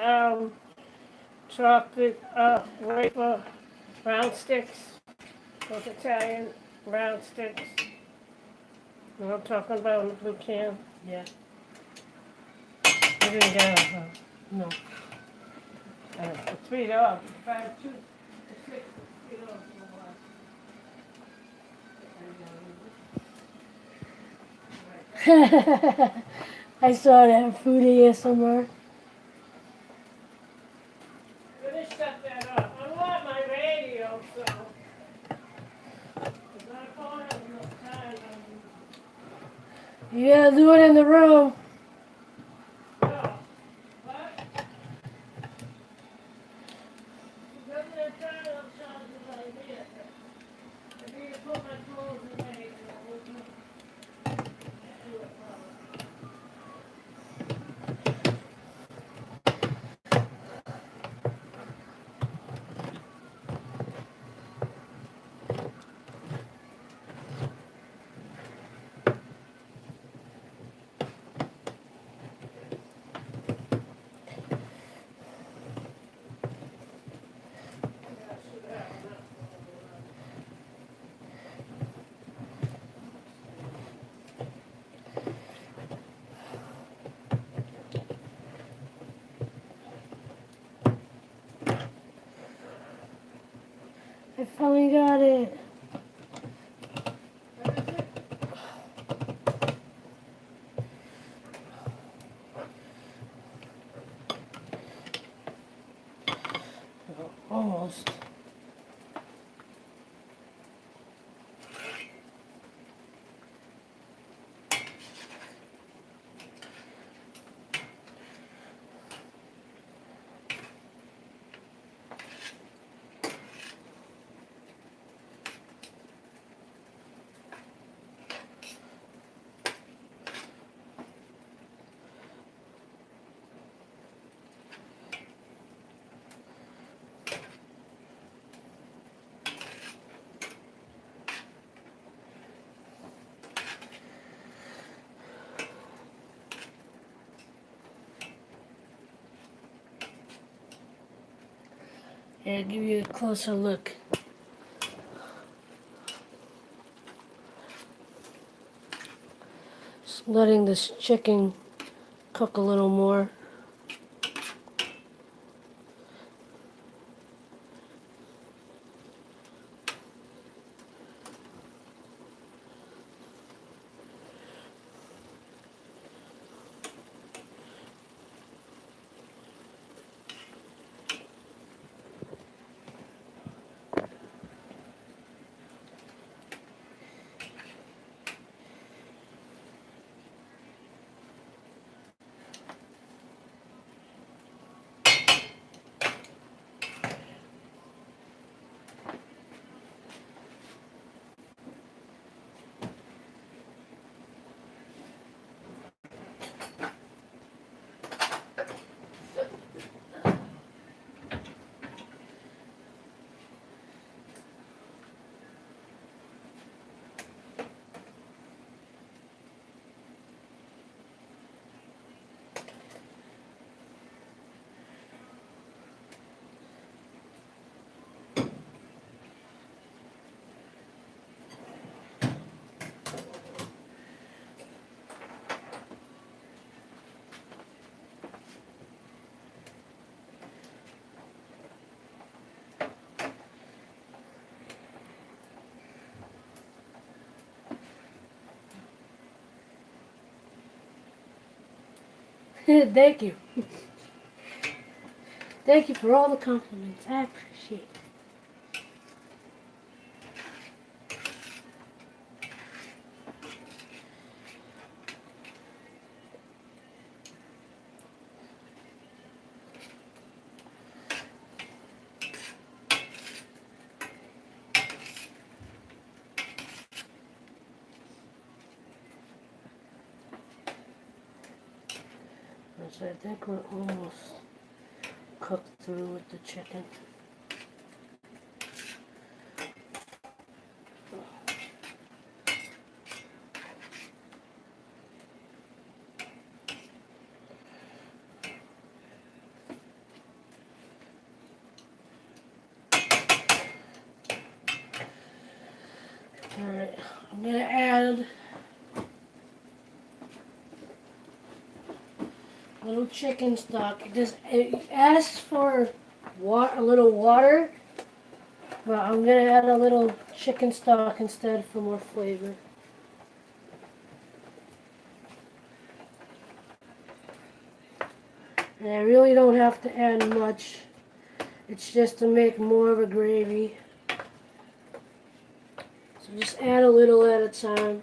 chocolate wafer round sticks, those Italian round sticks. You know what I'm talking about in the blue can? Yeah. I didn't get them. No. For $3. If I have two, six, $3 I saw that foodie somewhere. Let me shut that off. I want my radio, so. Because my phone has enough time. You gotta do it in the room. No. What? Because they're trying to charge me my idea. I need to put my clothes in my radio. Do it, Mama. Yeah, I should have enough. I finally got it. What is it? Almost. Here, give you a closer look. Just letting this chicken cook a little more. Thank you. Thank you for all the compliments. I appreciate it. So I think we're almost cooked through with the chicken. Alright, I'm gonna add a little chicken stock. It asks for a little water, but I'm gonna add a little chicken stock instead for more flavor. And I really don't have to add much. It's just to make more of a gravy. So just add a little at a time.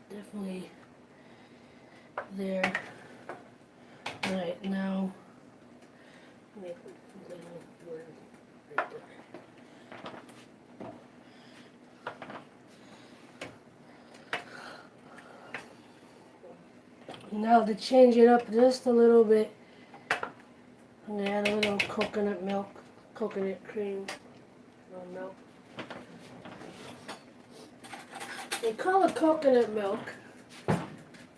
Definitely there. Right now, make a little word right there. Now to change it up just a little bit, I'm gonna add a little coconut milk, coconut cream, no milk. They call it coconut milk,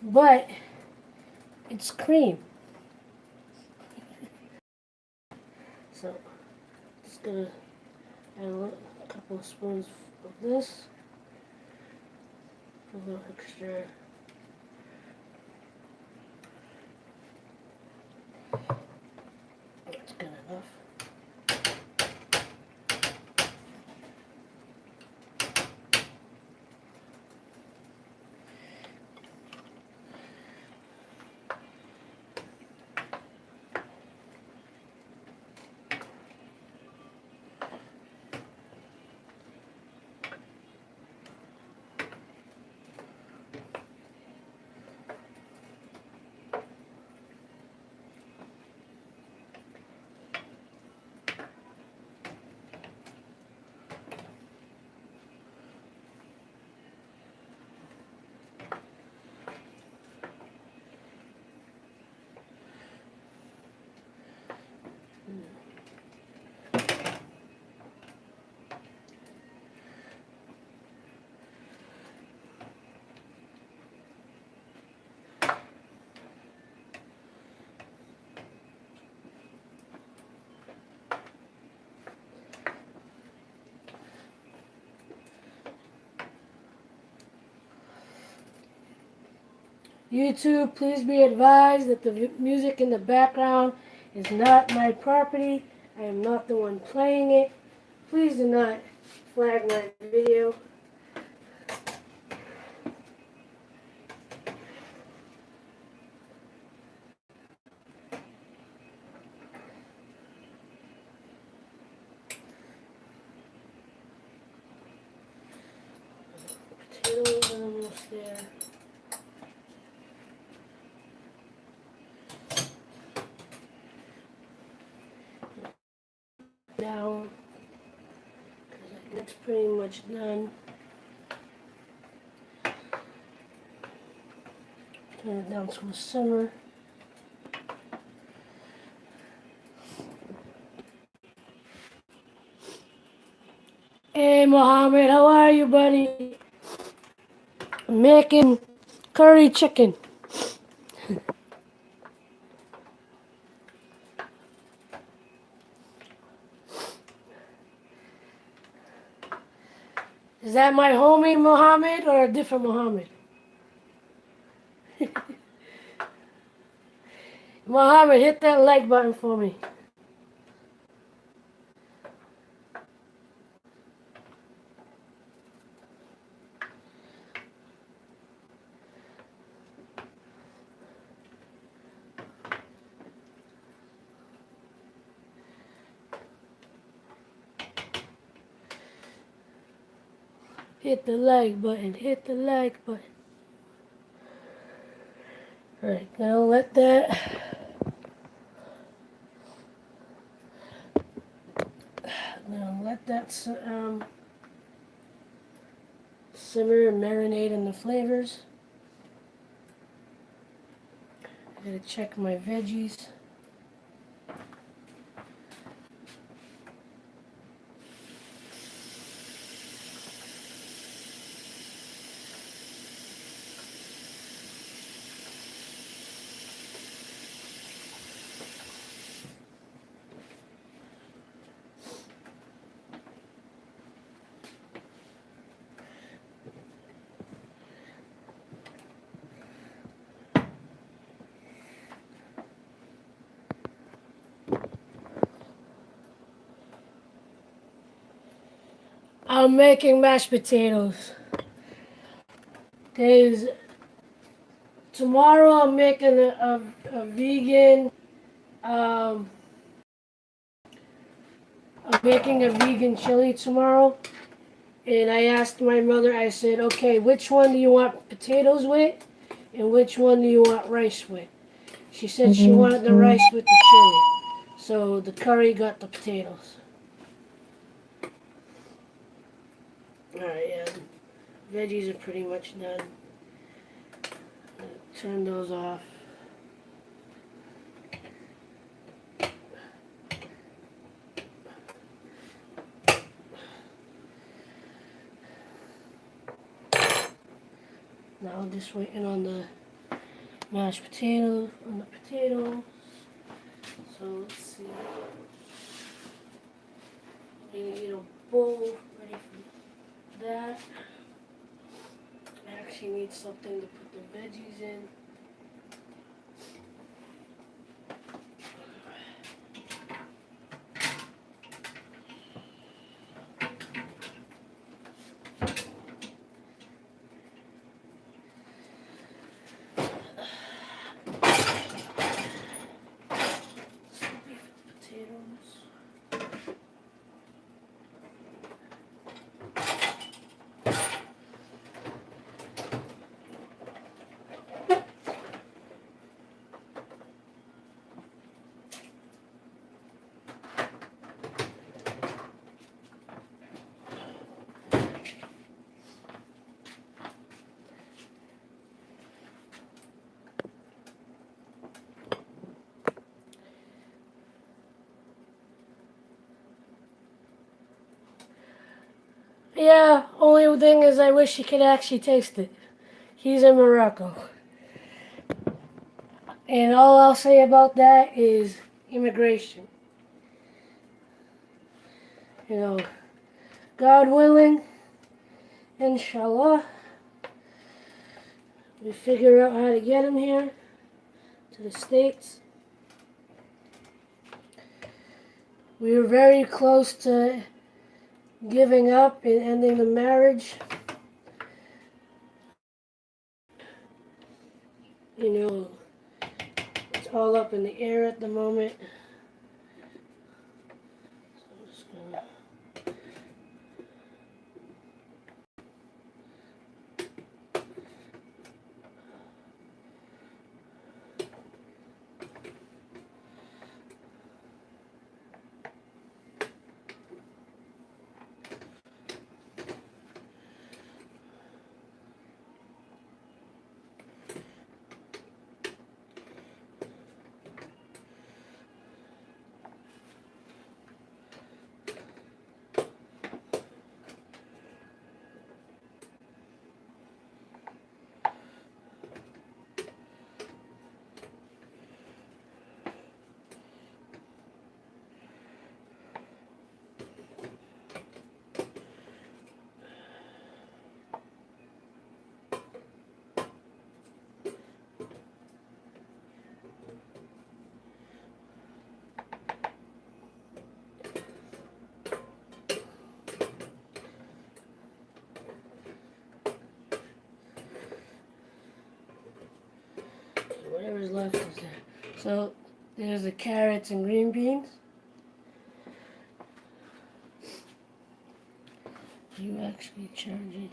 but it's cream. So, just gonna add a couple of spoons of this, a little extra. That's good enough. YouTube, please be advised that the music in the background is not my property. I am not the one playing it. Please do not flag my video. Potatoes are almost there. Down, because that's pretty much done. Turn it down to a simmer. Hey Mohammed, how are you, buddy? I'm making curry chicken. Is that my homie Mohammed or a different Mohammed? Mohammed, hit that like button for me. Hit the like button, hit the like button. Alright, now let that simmer and marinate in the flavors. I gotta check my veggies. I'm making mashed potatoes. Cause tomorrow I'm making a vegan, I'm making a vegan chili tomorrow. And I asked my mother, I said, okay, which one do you want potatoes with? And which one do you want rice with? She said she wanted the rice with the chili. So the curry got the potatoes. Alright, yeah. Veggies are pretty much done. Turn those off. Now just waiting on the mashed potatoes, So let's see. I'm gonna get a bowl ready for that. I actually need something to put the veggies in. Yeah, only thing is I wish he could actually taste it. He's in Morocco. And all I'll say about that is immigration. You know, God willing, inshallah, We figure out how to get them here to the States. We were very close to giving up and ending the marriage. You know, it's all up in the air at the moment. So I'm just gonna whatever's left is there. So there's the carrots and green beans. Are you actually charging?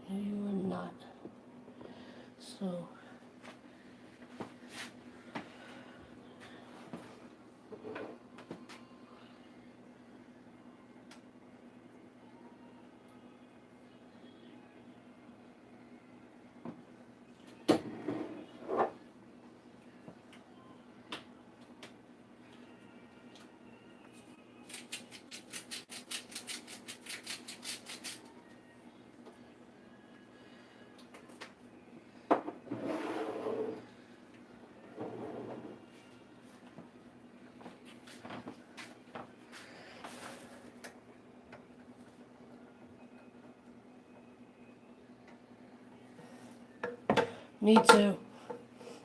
No, you are not. So me too.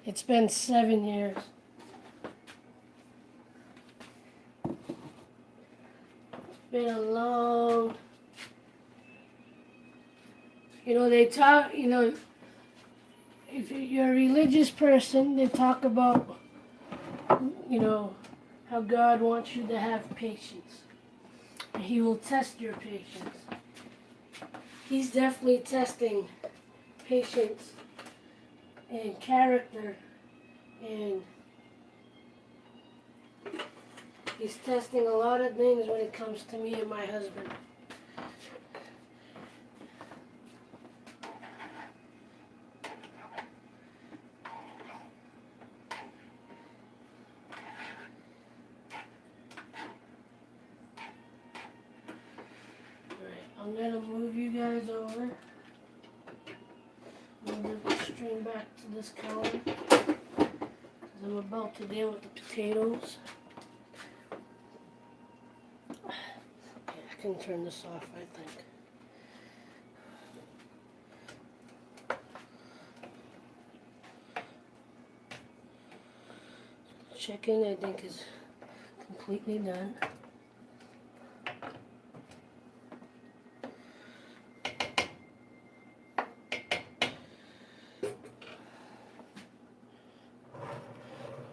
It's been 7 years. It's been a long. You know, they talk. You know, if you're a religious person, they talk about, you know, how God wants you to have patience. And He will test your patience. He's definitely testing patience and character, and He's testing a lot of things when it comes to me and my husband. I'm gonna move you guys over. Move the stream back to this counter, because I'm about to deal with the potatoes. Okay, I can turn this off, I think. Chicken, I think, is completely done.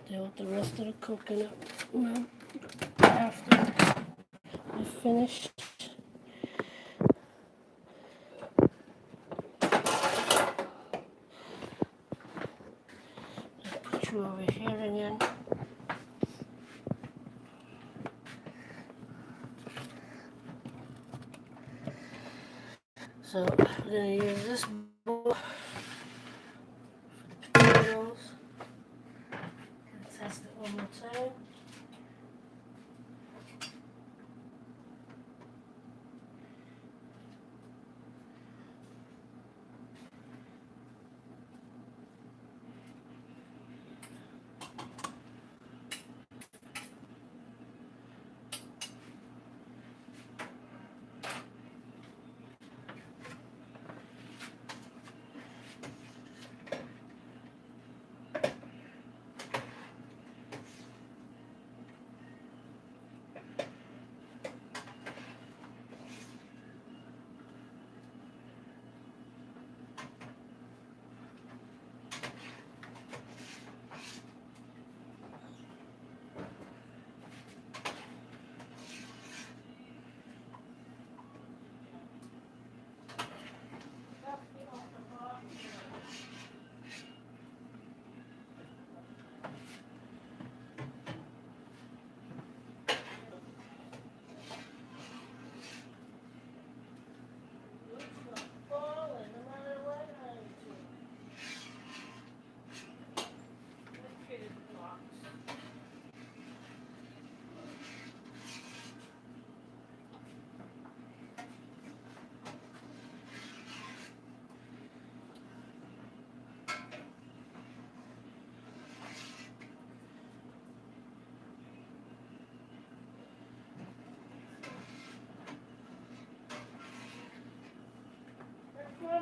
Deal with the rest of the coconut milk after I finish. I'll put you over here again. So we're gonna use this bowl for the potatoes. Gonna test it one more time.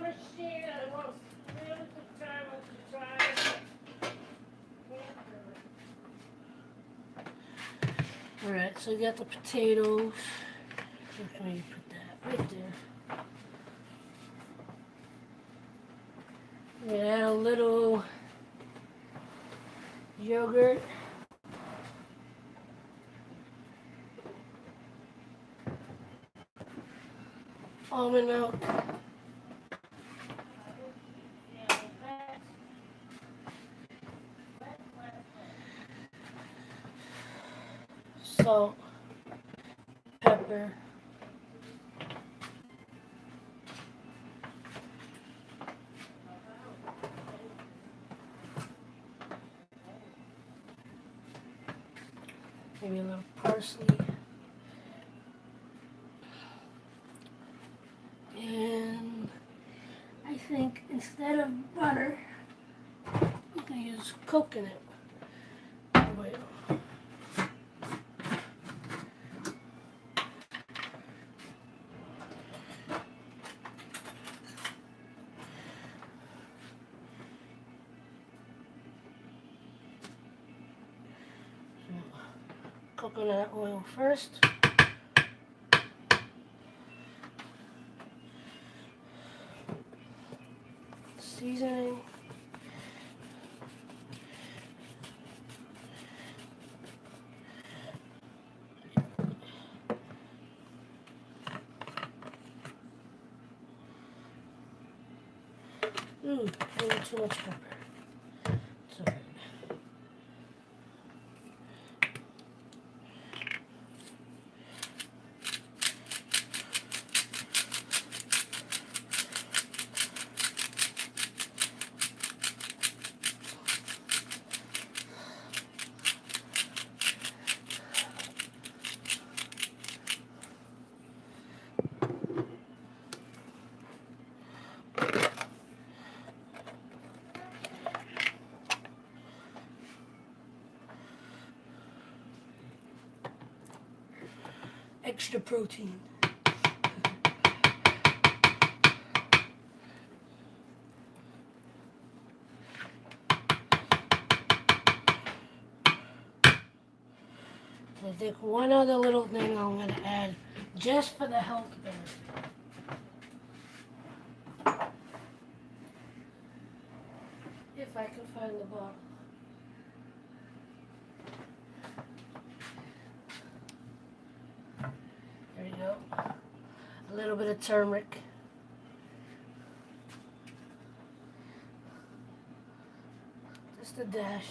machine. I want really good time to try it. Can't do it. Alright, so we got the potatoes. Where can we put that? Right there. We're gonna add a little yogurt. Almond milk. Salt. Pepper. Maybe a little parsley. And I think instead of butter, I'm going to use coconut oil. Coconut oil first. Seasoning. A little too much pepper. It's alright. Extra protein. I think one other little thing I'm going to add just for the health benefit. If I can find the bottle. There you go. A little bit of turmeric. Just a dash.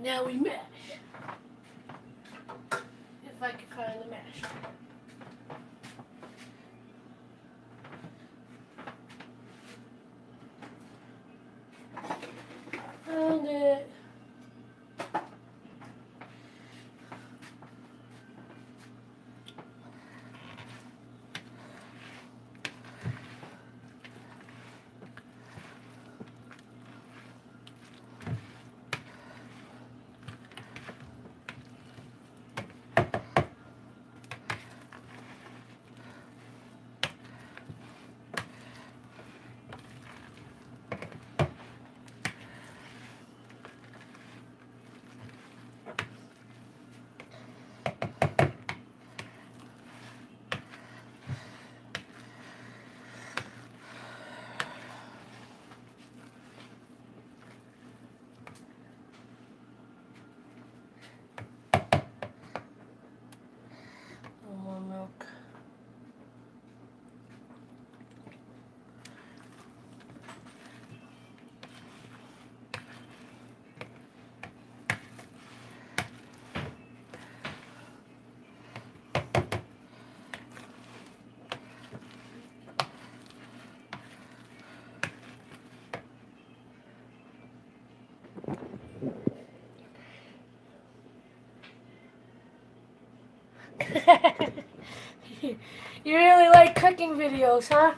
Now we mash. If I can find the mash. Found it. You really like cooking videos, huh?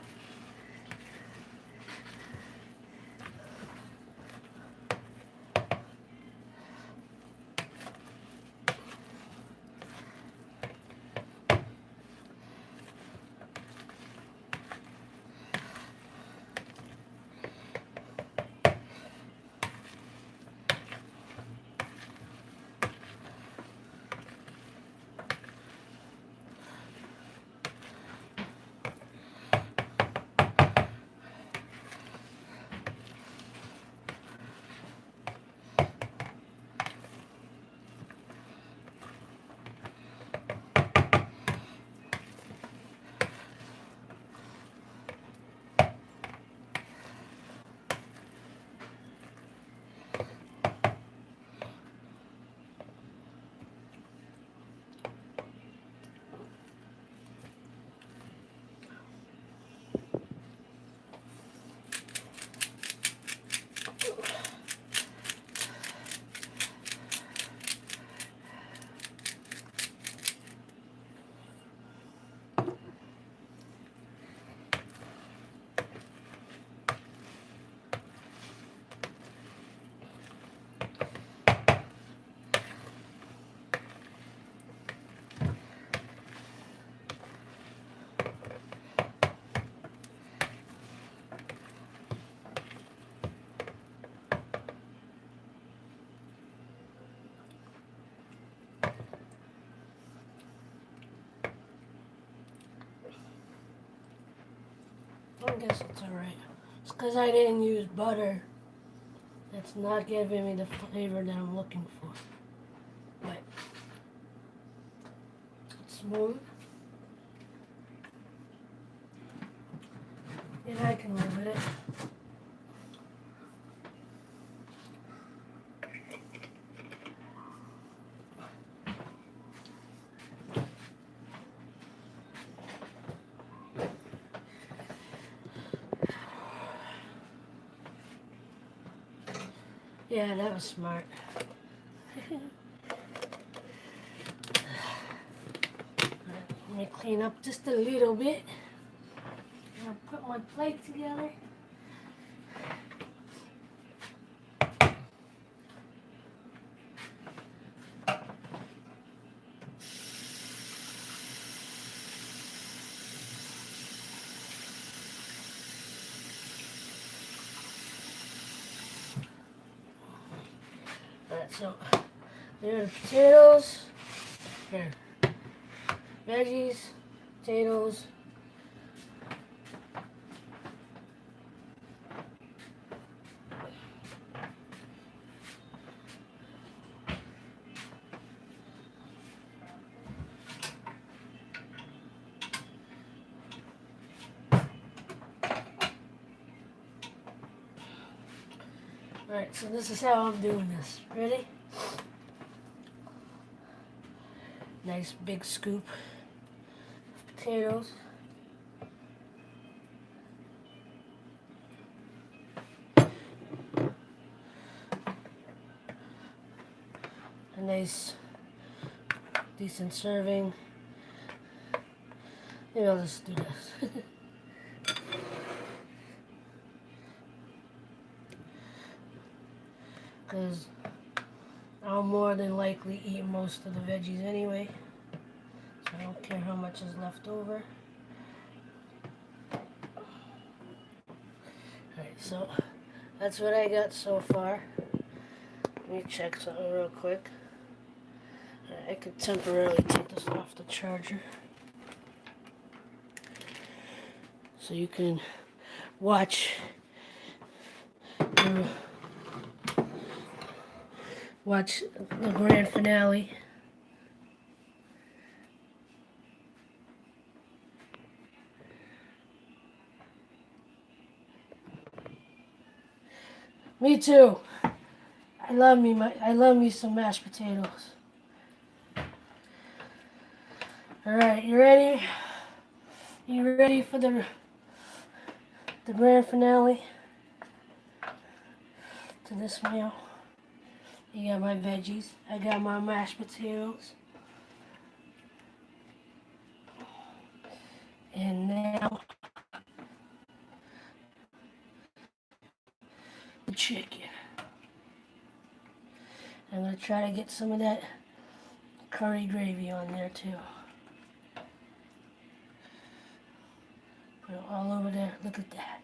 I guess it's alright. It's because I didn't use butter. It's not giving me the flavor that I'm looking for. But it's smooth. And I can live with it. Yeah, that was smart. Let me clean up just a little bit. I'll put my plate together. Alright, so there are the potatoes. Here. Veggies, potatoes. Alright, so this is how I'm doing this. Ready? Nice big scoop of potatoes. A nice, decent serving. Maybe I'll just do this. Because I'll more than likely eat most of the veggies anyway. So I don't care how much is left over. Alright, so that's what I got so far. Let me check something real quick. I could temporarily take this off the charger. So you can watch the grand finale. Me too. I love me some mashed potatoes. All right, you ready? You ready for the grand finale to this meal? You got my veggies. I got my mashed potatoes. And now the chicken. I'm going to try to get some of that curry gravy on there too. Put it all over there. Look at that.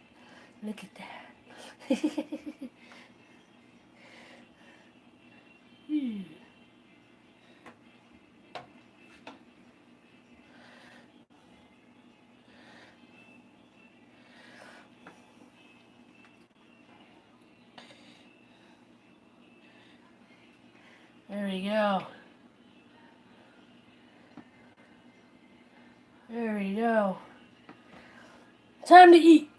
Look at that. There we go. There we go. Time to eat.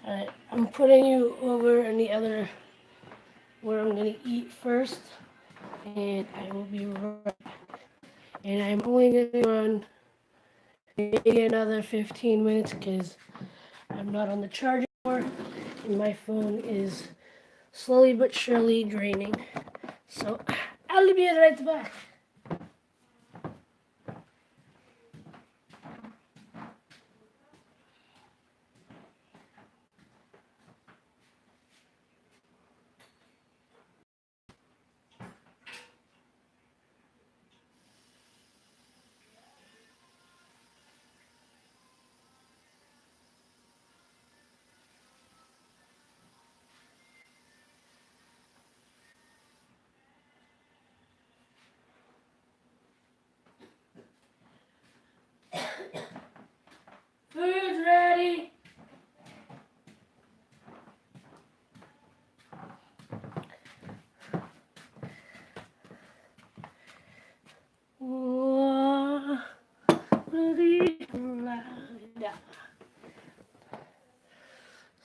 Alright, I'm putting you over in the other where I'm going to eat first. And I will be right back. And I'm only going to run maybe another 15 minutes because I'm not on the charger anymore. And my phone is slowly but surely draining. So I'll be right back. Food's ready.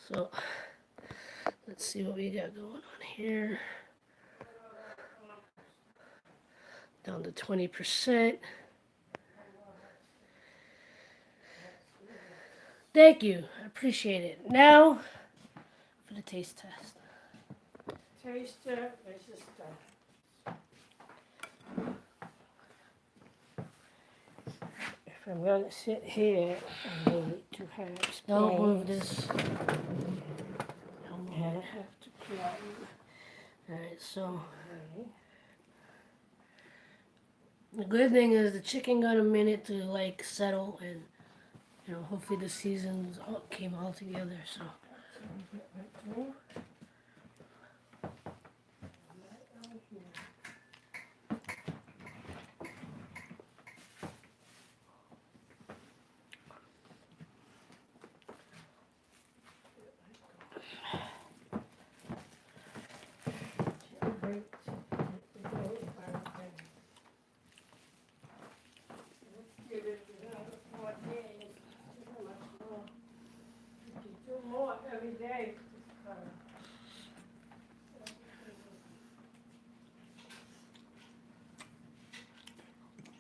So let's see what we got going on here. Down to 20%. Thank you. I appreciate it. Now for the taste test. Taster, it's just if I'm going to sit here, I need to have space. Don't move this. And I have to climb. Alright, so the good thing is the chicken got a minute to like settle and hopefully the seasons all came all together. So Every day.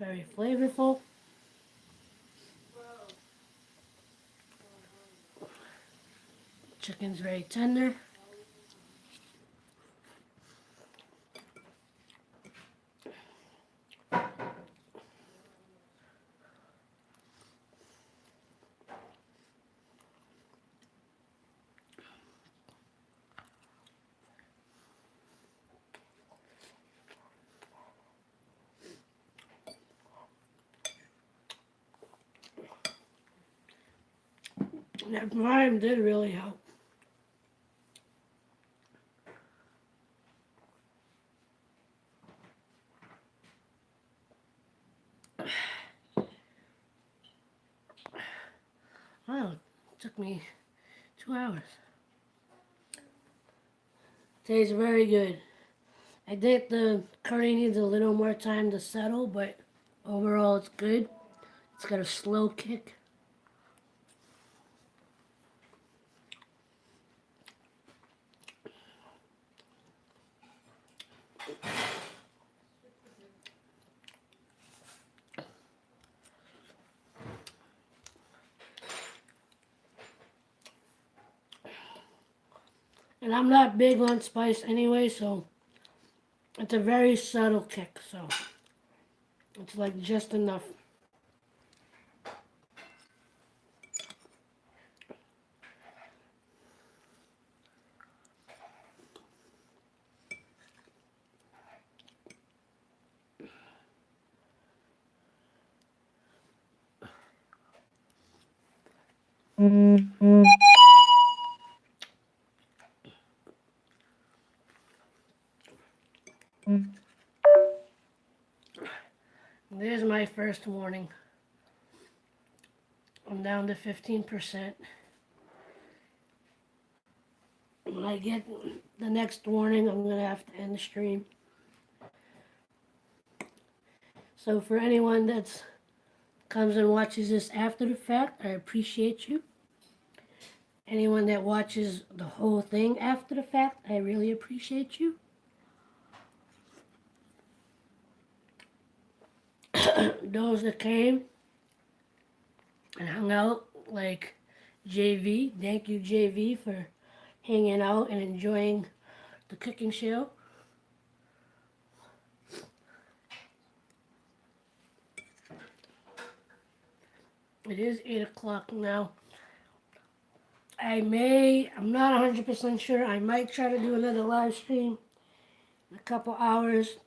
very flavorful. Chicken's very tender. That lime did really help. Wow, it took me 2 hours. Tastes very good. I think the curry needs a little more time to settle, but overall it's good. It's got a slow kick. And I'm not big on spice anyway, so it's a very subtle kick, so it's like just enough. There's my first warning. I'm down to 15%. When I get the next warning, I'm going to have to end the stream. So for anyone that comes and watches this after the fact, I appreciate you. Anyone that watches the whole thing after the fact, I really appreciate you. Those that came and hung out, like JV, thank you JV for hanging out and enjoying the cooking show. It is 8 o'clock now. I'm not 100% sure, I might try to do another live stream in a couple hours.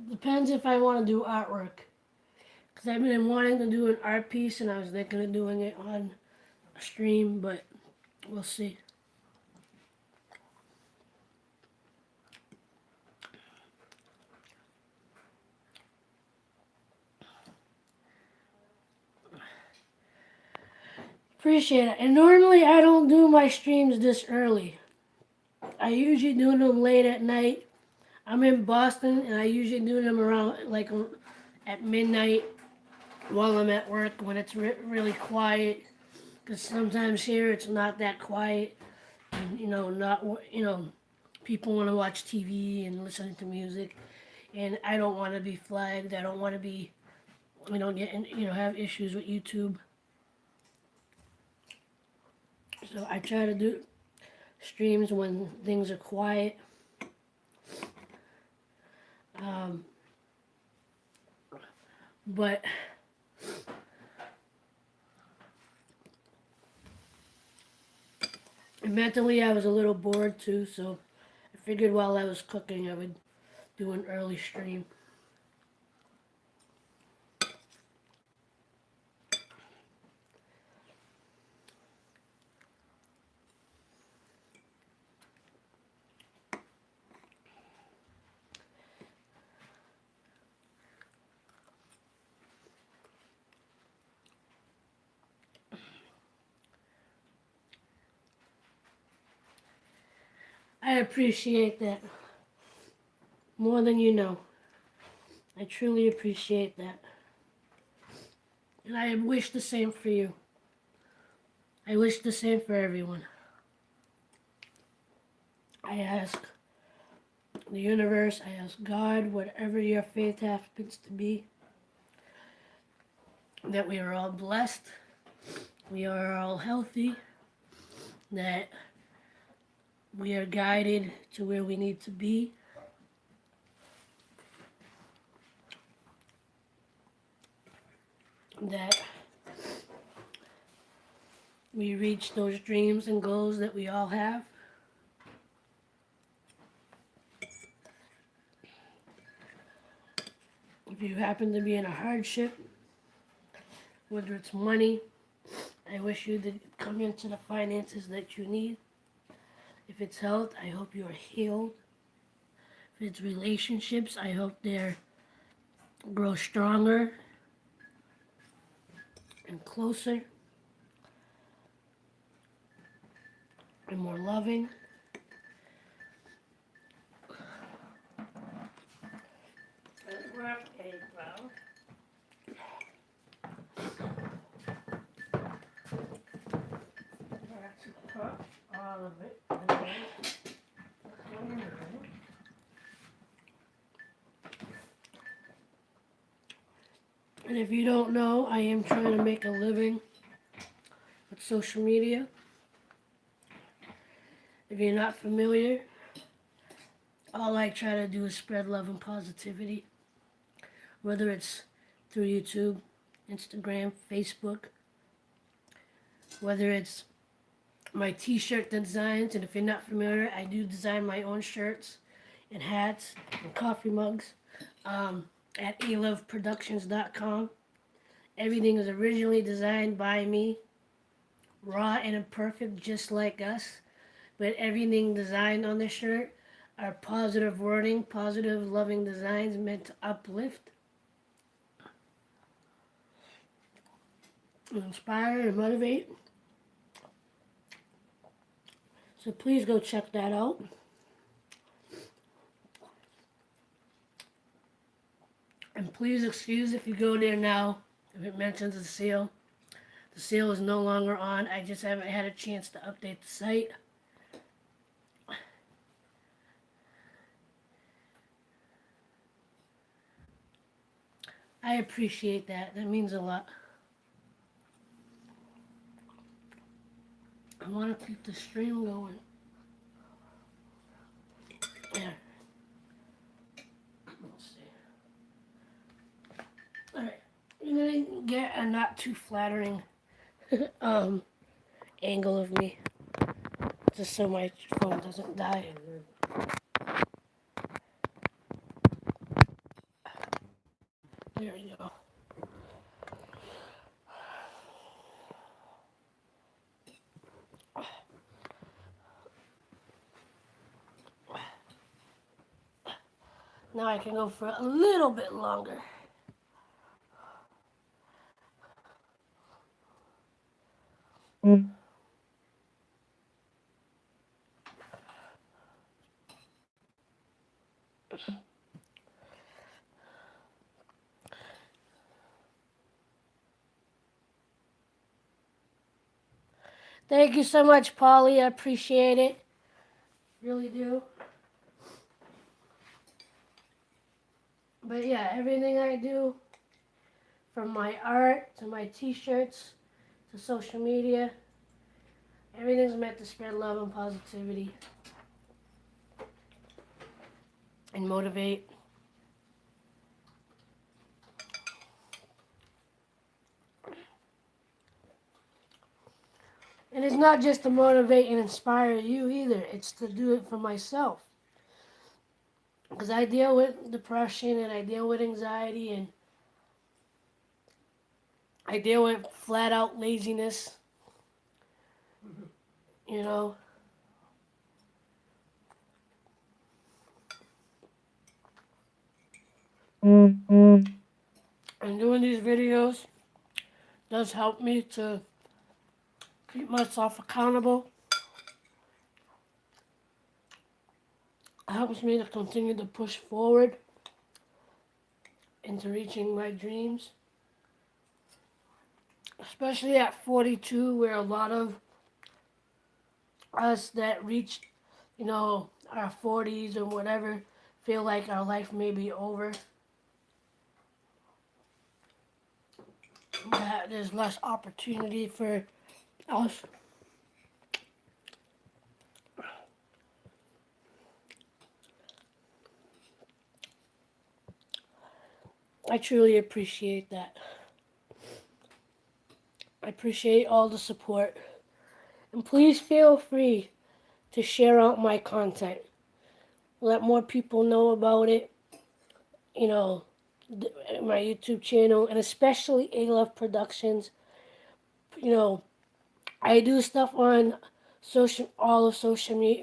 Depends if I want to do artwork. Because I've been wanting to do an art piece and I was thinking of doing it on a stream, but we'll see. Appreciate it. And normally I don't do my streams this early. I usually do them late at night. I'm in Boston and I usually do them around like at midnight while I'm at work when it's really quiet. Because sometimes here it's not that quiet. And, people want to watch TV and listen to music. And I don't want to be flagged. I don't want to be, have issues with YouTube. So I try to do streams when things are quiet. But mentally I was a little bored too, so I figured while I was cooking I would do an early stream. I appreciate that more than you know. I truly appreciate that. And I wish the same for you. I wish the same for everyone. I ask the universe, I ask God, whatever your faith happens to be, that we are all blessed, we are all healthy, that we are guided to where we need to be. That we reach those dreams and goals that we all have. If you happen to be in a hardship, whether it's money, I wish you to come into the finances that you need. If it's health, I hope you are healed. If it's relationships, I hope they grow stronger and closer and more loving. All of it. And if you don't know, I am trying to make a living with social media. If you're not familiar, all I try to do is spread love and positivity, whether it's through YouTube, Instagram, Facebook, whether it's my t-shirt designs. And if you're not familiar, I do design my own shirts and hats and coffee mugs at aloveproductions.com. Everything is originally designed by me, raw and imperfect, just like us. But everything designed on the shirt are positive wording, positive, loving designs meant to uplift, inspire, and motivate. So please go check that out. And please excuse if you go there now, if it mentions a sale. The sale is no longer on. I just haven't had a chance to update the site. I appreciate that. That means a lot. I want to keep the stream going. There. Let's see. Alright. I'm going to get a not too flattering angle of me, just so my phone doesn't die. There we go. Now I can go for a little bit longer. Thank you so much, Polly. I appreciate it. Really do. But yeah, everything I do, from my art to my t-shirts to social media, everything's meant to spread love and positivity and motivate. And it's not just to motivate and inspire you either. It's to do it for myself. Because I deal with depression and I deal with anxiety and I deal with flat out laziness. You know. And doing these videos does help me to keep myself accountable. It helps me to continue to push forward into reaching my dreams. Especially at 42, where a lot of us that reached, our 40s or whatever, feel like our life may be over. That there's less opportunity for us. I truly appreciate that. I appreciate all the support. And please feel free to share out my content. Let more people know about it. My YouTube channel, and especially A Love Productions. I do stuff on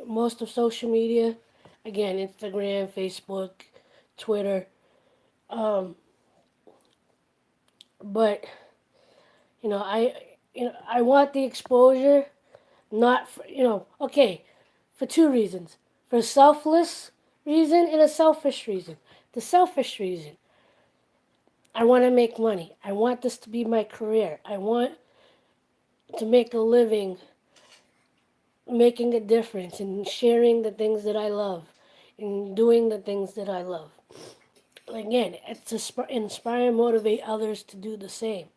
most of social media. Again, Instagram, Facebook, Twitter. But I want the exposure, not for, for two reasons. For a selfless reason and a selfish reason. The selfish reason, I want to make money. I want this to be my career. I want to make a living making a difference and sharing the things that I love and doing the things that I love. again, it's to inspire and motivate others to do the same.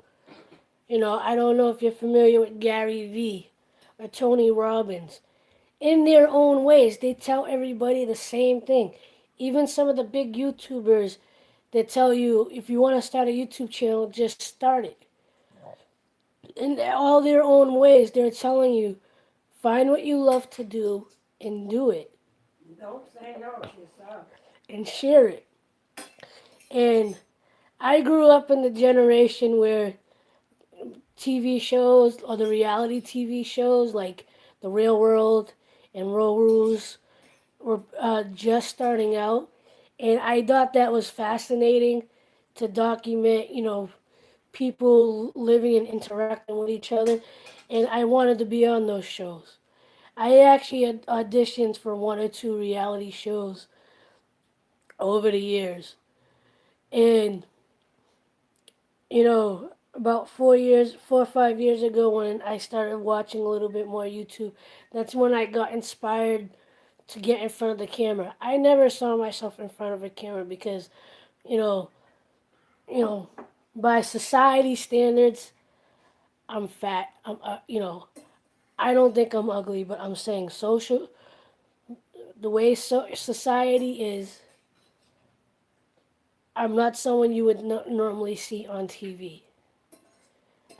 I don't know if you're familiar with Gary Vee or Tony Robbins. In their own ways, they tell everybody the same thing. Even some of the big YouTubers that tell you if you want to start a YouTube channel, just start it. In all their own ways, they're telling you find what you love to do and do it Don't say no to yourself. and share it. And I grew up in the generation where TV shows or the reality TV shows like The Real World and Road Rules were just starting out. And I thought that was fascinating to document, people living and interacting with each other. And I wanted to be on those shows. I actually had auditions for one or two reality shows over the years. And, about 4 or 5 years ago when I started watching a little bit more YouTube, that's when I got inspired to get in front of the camera. I never saw myself in front of a camera because, you know, you know, by society standards, I'm fat. I don't think I'm ugly, but I'm saying the way society is, I'm not someone you would normally see on TV.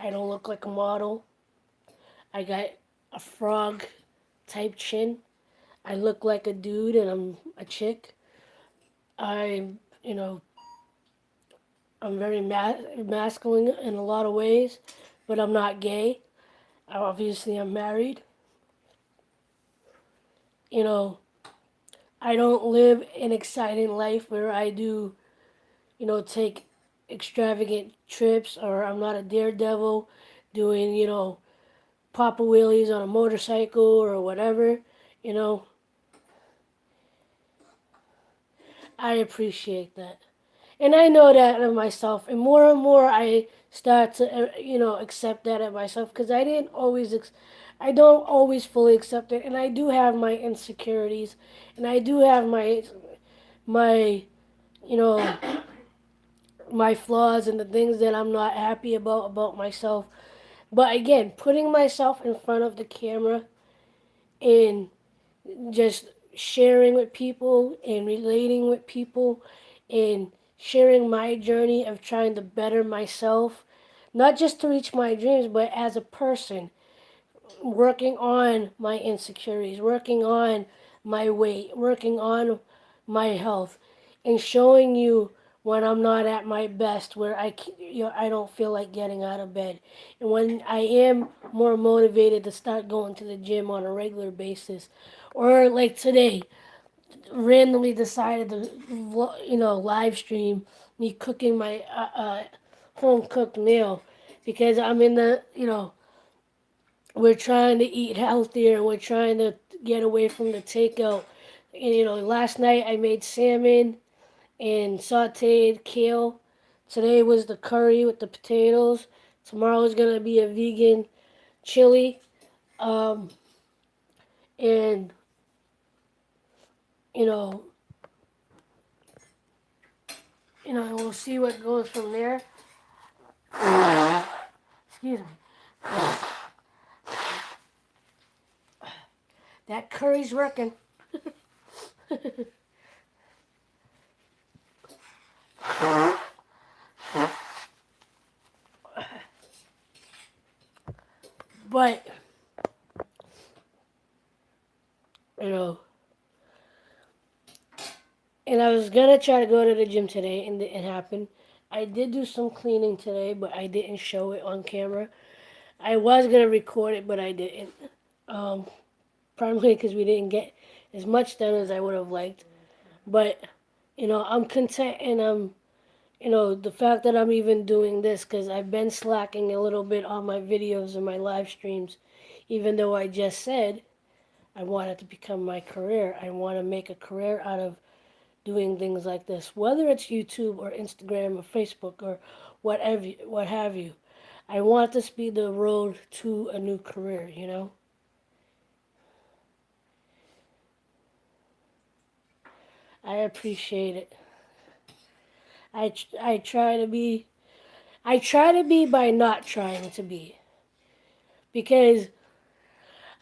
I don't look like a model. I got a frog type chin. I look like a dude and I'm a chick. I'm, you know, I'm very masculine in a lot of ways, but I'm not gay. Obviously, I'm married. You know, I don't live an exciting life where I do, take extravagant trips, or I'm not a daredevil doing, papa wheelies on a motorcycle or whatever. You know, I appreciate that. And I know that of myself, and more I start to, accept that of myself because I don't always fully accept it, and I do have my insecurities, and I do have my, you know, my flaws and the things that I'm not happy about myself. But again, putting myself in front of the camera and just sharing with people and relating with people and sharing my journey of trying to better myself, not just to reach my dreams, but as a person, working on my insecurities, working on my weight, working on my health, and showing you when I'm not at my best, where I don't feel like getting out of bed, and when I am more motivated to start going to the gym on a regular basis, or like today, randomly decided to live stream me cooking my home cooked meal because I'm in the we're trying to eat healthier and we're trying to get away from the takeout. And, last night I made salmon and sauteed kale. Today was the curry with the potatoes. Tomorrow is gonna be a vegan chili. Um, and you know, we'll see what goes from there. Excuse me. That curry's working. But you know, and I was gonna try to go to the gym today, and it happened. I did do some cleaning today, but I didn't show it on camera. I was gonna record it, but I didn't. Um, Primarily because we didn't get as much done as I would have liked. But I'm content, and the fact that I'm even doing this because I've been slacking a little bit on my videos and my live streams, even though I just said I want it to become my career. I want to make a career out of doing things like this, whether it's YouTube or Instagram or Facebook or whatever, what have you. I want this to be the road to a new career. I appreciate it. I try to be. I try to be by not trying to be, because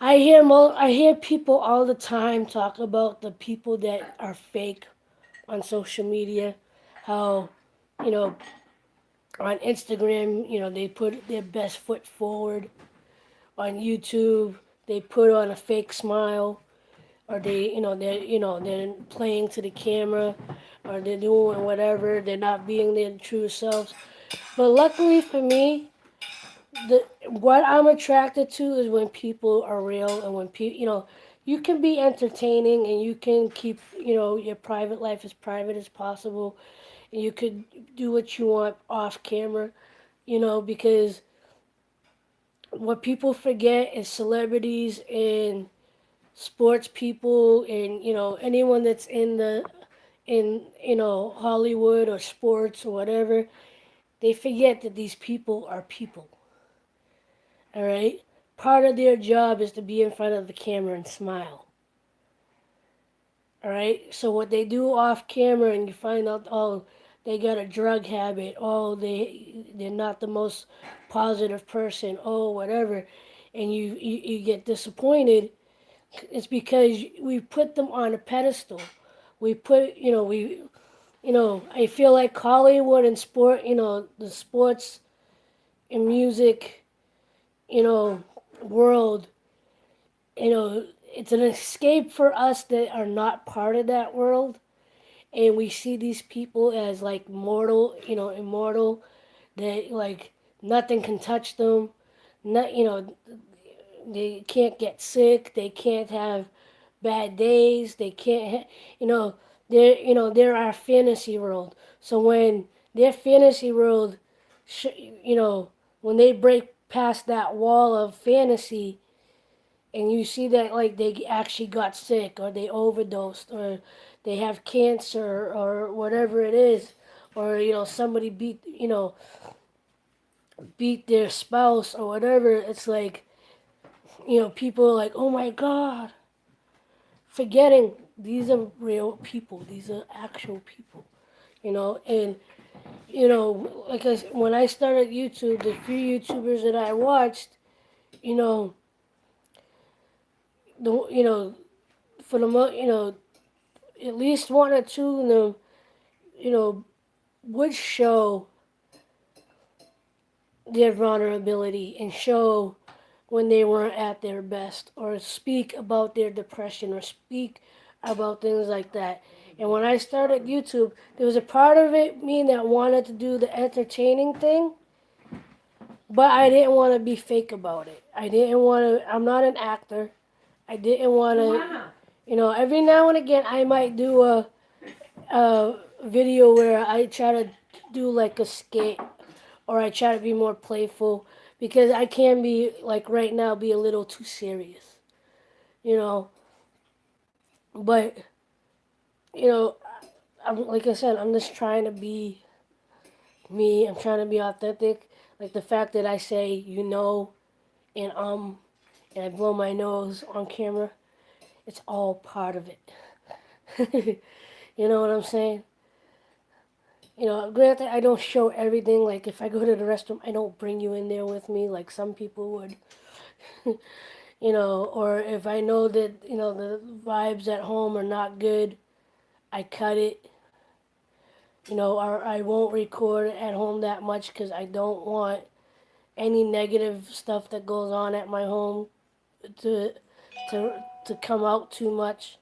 I hear people all the time talk about the people that are fake on social media, how, you know, on Instagram, they put their best foot forward. On YouTube, they put on a fake smile, or they're playing to the camera, or they're doing whatever. They're not being their true selves. But luckily for me, what I'm attracted to is when people are real, and when people, you can be entertaining, and you can keep, your private life as private as possible, and you could do what you want off camera, because what people forget is celebrities and sports people, and anyone that's in Hollywood or sports or whatever. They forget that these people are people. All right? Part of their job is to be in front of the camera and smile. All right? So what they do off camera, and you find out, oh, they got a drug habit, oh, they're not the most positive person, oh, whatever, and you get disappointed. It's because we put them on a pedestal. We put, I feel like Hollywood and sport, the sports and music, you know, world, it's an escape for us that are not part of that world. And we see these people as like mortal, immortal, that like nothing can touch them. Not, they can't get sick. They can't have bad days. They can't, they're our fantasy world. So when their fantasy world, you know, when they break past that wall of fantasy, and you see that like they actually got sick, or they overdosed, or they have cancer, or whatever it is, or somebody beat their spouse or whatever. It's like, people are like, oh my god, forgetting these are real people. These are actual people. And like when I started YouTube, the few YouTubers that I watched, you know, the for the at least one or two of them, you know, would show their vulnerability and show when they weren't at their best, or speak about their depression, or speak about things like that. And when I started YouTube, there was a part of me that wanted to do the entertaining thing, but I didn't want to be fake about it. I didn't want to. I'm not an actor. I didn't want to. Wow. Every now and again, I might do a video where I try to do like a skit, or I try to be more playful, because I can be like right now be a little too serious, you know. But you know, I'm like I said, I'm just trying to be me. I'm trying to be authentic. Like the fact that I say and and I blow my nose on camera, it's all part of it. You know what I'm saying? Granted, I don't show everything. Like if I go to the restroom, I don't bring you in there with me like some people would. Or if I know that, the vibes at home are not good, I cut it. Or I won't record at home that much, because I don't want any negative stuff that goes on at my home to to come out too much.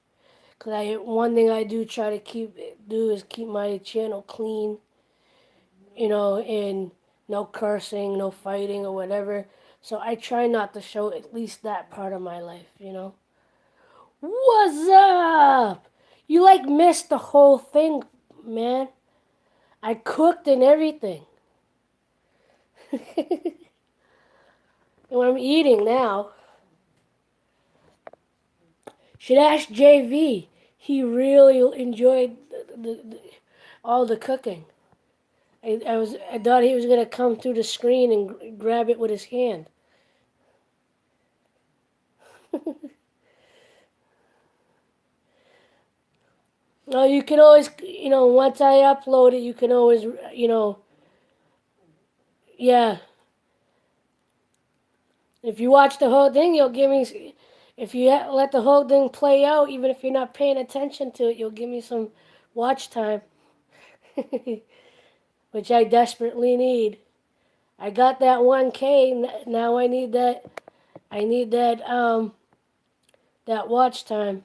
Cause one thing I do try to do is keep my channel clean, and no cursing, no fighting or whatever. So I try not to show at least that part of my life. What's up? You like missed the whole thing, man. I cooked and everything. And I'm eating now. Should ask JV. He really enjoyed all the cooking. I thought he was gonna come through the screen and grab it with his hand. No, you can always, once I upload it, you can always, yeah. If you watch the whole thing, you'll give me. If you let the whole thing play out, even if you're not paying attention to it, you'll give me some watch time, which I desperately need. I got that 1K. Now I need that. I need that watch time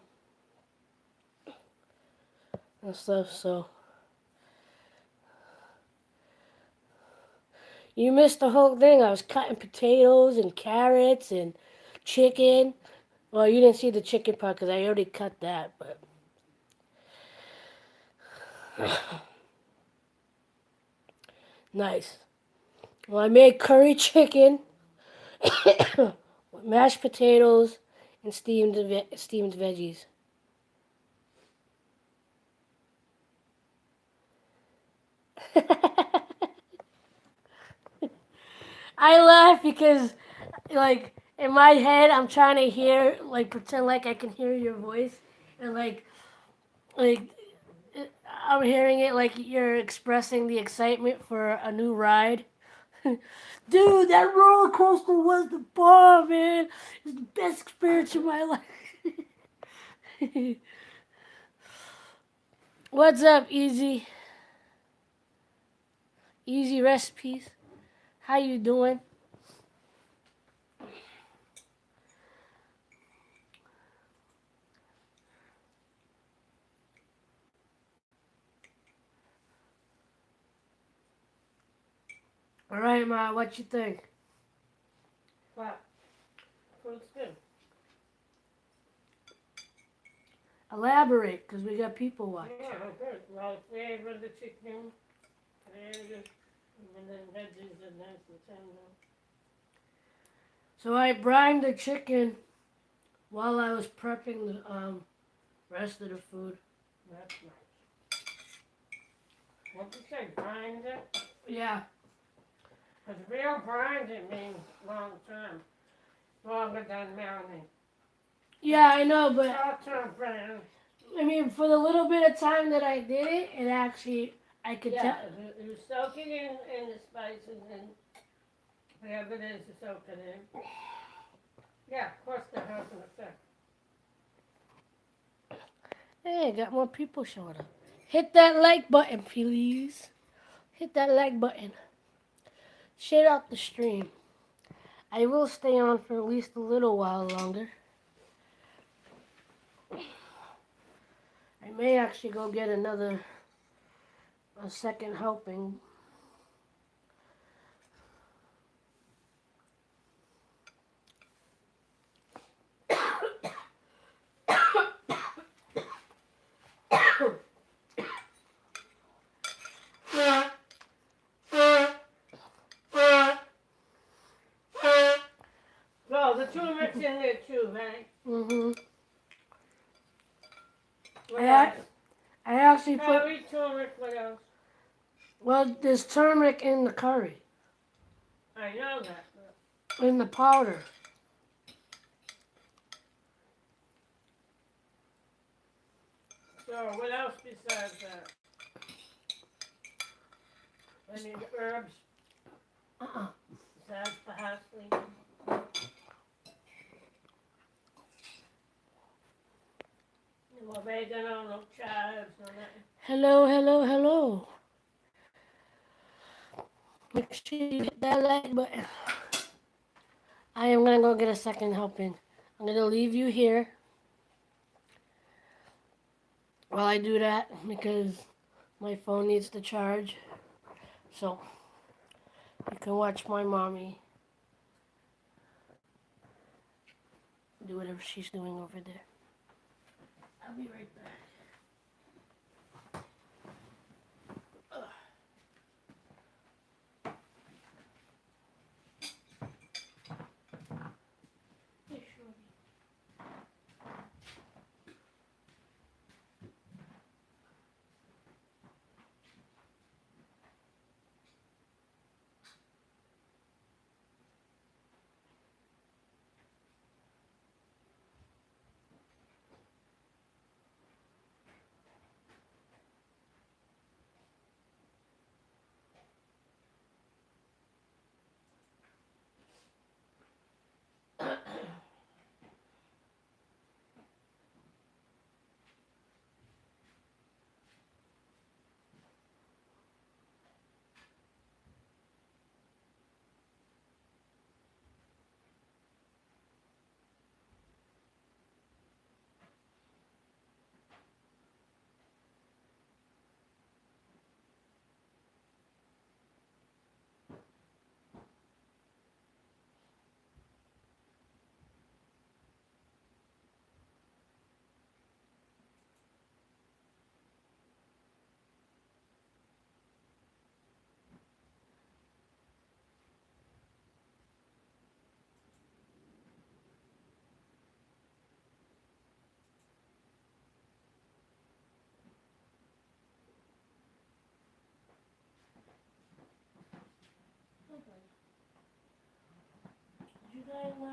and stuff. So you missed the whole thing. I was cutting potatoes and carrots and chicken. Well, you didn't see the chicken part because I already cut that, but nice. Well, I made curry chicken with mashed potatoes and steamed veggies. I laugh because, like, in my head, I'm trying to hear, like, pretend like I can hear your voice, and like, I'm hearing it like you're expressing the excitement for a new ride. Dude, that roller coaster was the bomb, man. It's the best experience of my life. What's up, Easy? Easy Recipes. How you doing? All right, Ma. What you think? What? Food's good. Elaborate, cause we got people watching. Yeah, good. Well, flavor the chicken, flavor, and then veggies are nice and tender. So I brined the chicken while I was prepping the rest of the food. That's nice. What did you say? Grind it? Yeah. Because real grinding means long term, longer than marinade. Yeah, I know, but Short term brand. I mean, for the little bit of time that I did it, it actually I could Yeah, tell. you soak it in the spices and whatever it is you soak it in. Yeah, of course that has an effect. Hey, got more people showing up. Hit that like button, please. Hit that like button. Share out the stream. I will stay on for at least a little while longer. I may actually go get a second helping. Well, the turmeric's in there too, right? Mhm. What I else? I actually put Curry, turmeric, what else? well, there's turmeric in the curry, I know that. in the powder. So what else besides that? Any herbs Uh-uh. besides parsley? No oregano, no chives, no nothing. Hello, hello, hello. Make sure you hit that like button. I am gonna go get a second helping. I'm gonna leave you here while I do that because my phone needs to charge. So you can watch my mommy do whatever she's doing over there. I'll be right back. Hey, Shorty.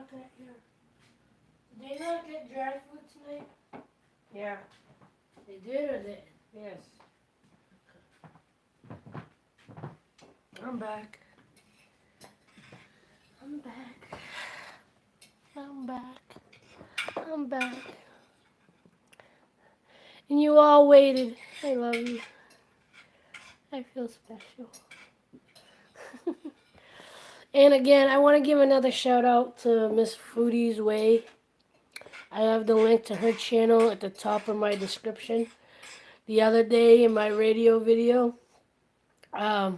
not gonna hear. Did they not get dry food tonight? Yeah. They did or they? Yes. I'm back. I'm back. I'm back. I'm back. And you all waited. I love you. I feel special. And again, I want to give another shout out to Miss Foodie's Way. I have the link to her channel at the top of my description. The other day in my radio video, I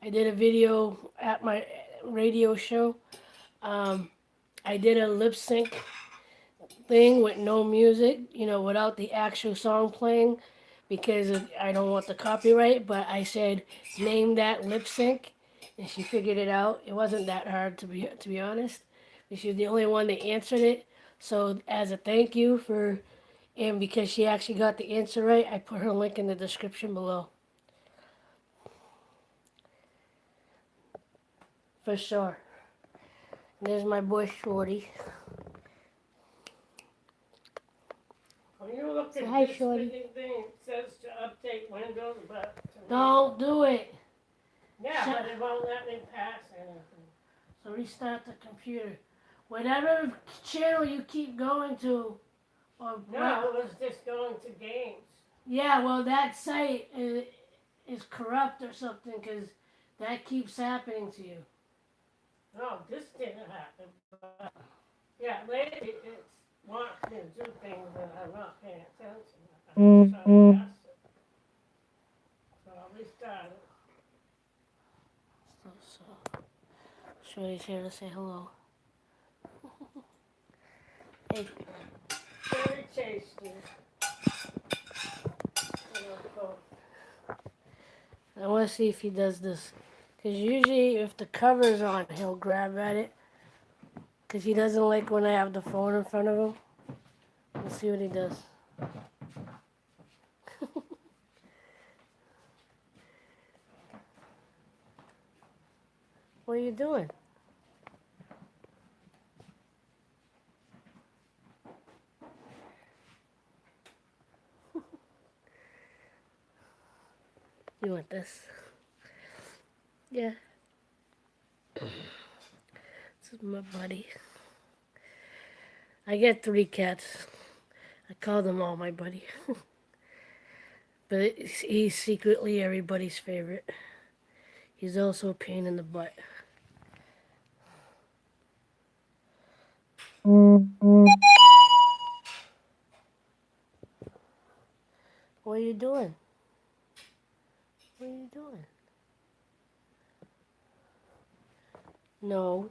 did a video at my radio show. Um, I did a lip sync thing with no music, without the actual song playing because I don't want the copyright. But I said, name that lip sync, and she figured it out. It wasn't that hard to be honest. But she was the only one that answered it. So as a thank you and because she actually got the answer right, I put her link in the description below. For sure. And there's my boy Shorty. When you look Say at hi, this Shorty. thing, it says to update Windows, but Don't do it. yeah, but it won't let me pass anything. So restart the computer. Whatever channel you keep going to, or No, it was just going to games. yeah, well that site is corrupt or something because that keeps happening to you. No, this didn't happen. But yeah, lately it's wants me to do things that I'm not paying attention. I'm trying to pass it. So I'll restart it. So Shorty's here to say hello. Hey. Very tasty. I want to see if he does this. Because usually if the cover's on, he'll grab at it. Because he doesn't like when I have the phone in front of him. Let's see what he does. What are you doing? You want this? Yeah. This is my buddy. I get 3 cats. I call them all my buddy. But he's secretly everybody's favorite. He's also a pain in the butt. What are you doing? What are you doing? No.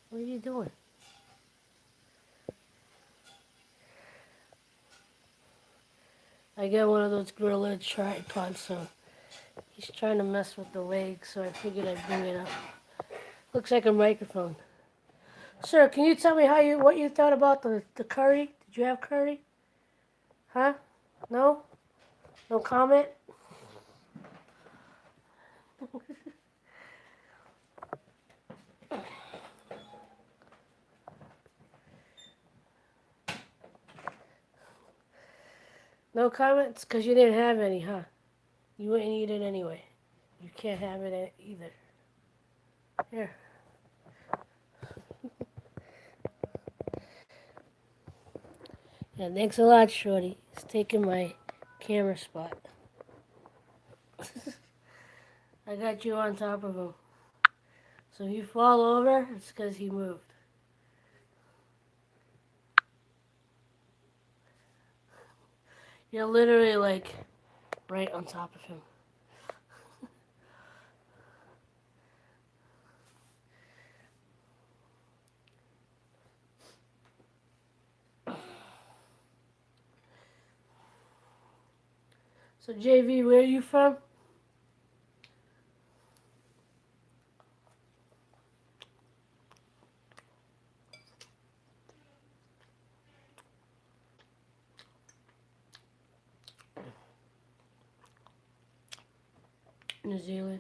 What are you doing? I got one of those gorilla tripods, so he's trying to mess with the legs, so I figured I'd bring it up. Looks like a microphone. Sir, can you tell me what you thought about the curry? Did you have curry? Huh? No? No comment? No comments? Because you didn't have any, huh? You wouldn't eat it anyway. You can't have it either. Here. Yeah, thanks a lot, Shorty. It's taking my camera spot. I got you on top of him. So if you fall over, it's because he moved. You're literally like right on top of him. So JV, where are you from? New Zealand.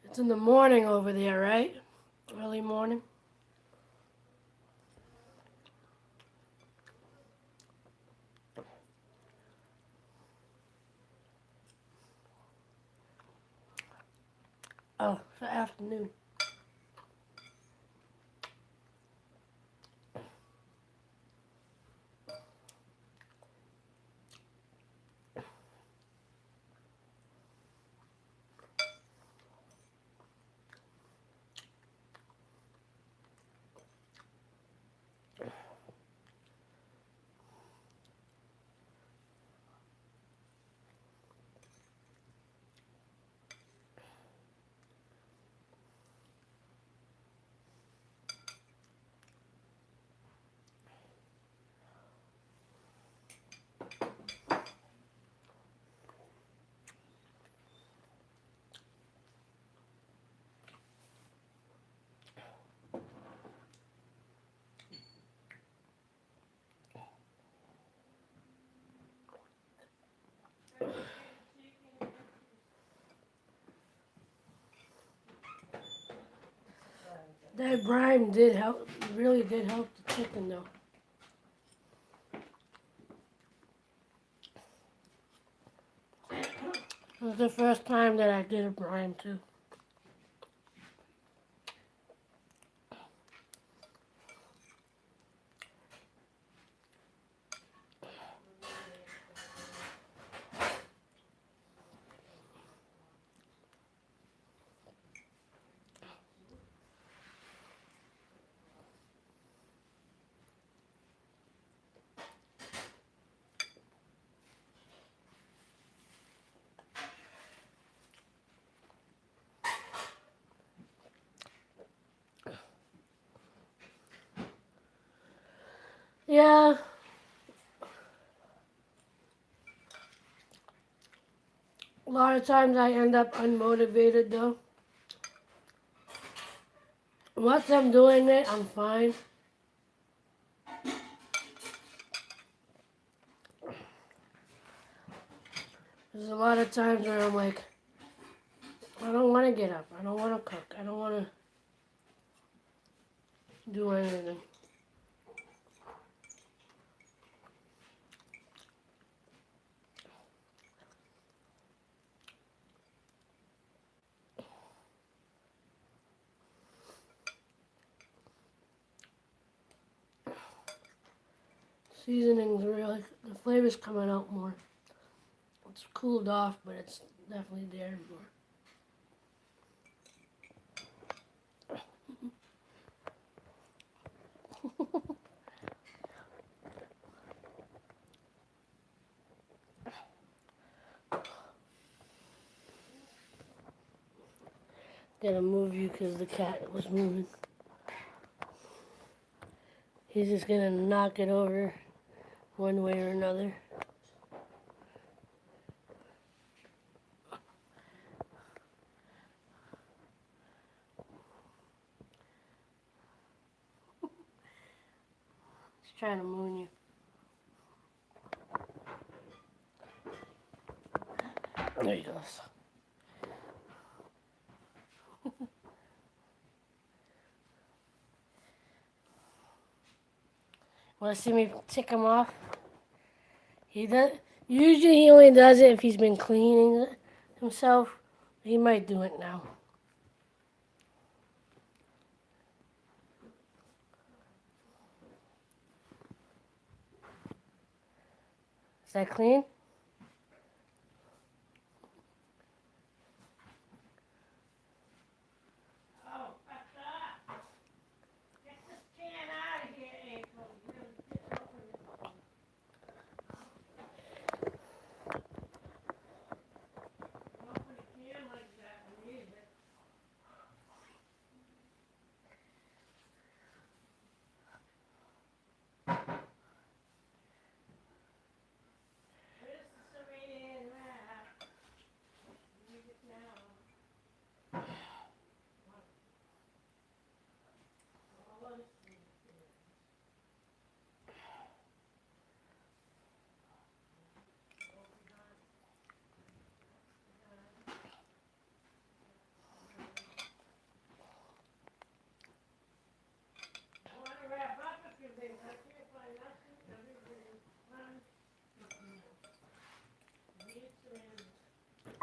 It's in the morning over there, right? Early morning. Oh, it's the afternoon. That brine did help, really did help the chicken though. It was the first time that I did a brine too. Yeah, a lot of times I end up unmotivated though. Once I'm doing it, I'm fine. There's a lot of times where I'm like, I don't want to get up. I don't want to cook. I don't want to do anything. Seasoning's really, the flavor's coming out more. It's cooled off, but it's definitely there more. Gotta move you because the cat was moving. He's just gonna knock it over one way or another. He's trying to moon you. There he goes. Want to see me tick him off? He does. Usually he only does it if he's been cleaning himself. He might do it now. Is that clean? Oh, what's up? Get this can out of here, April. You're gonna get open this thing. Don't open a can like that and leave it. Where's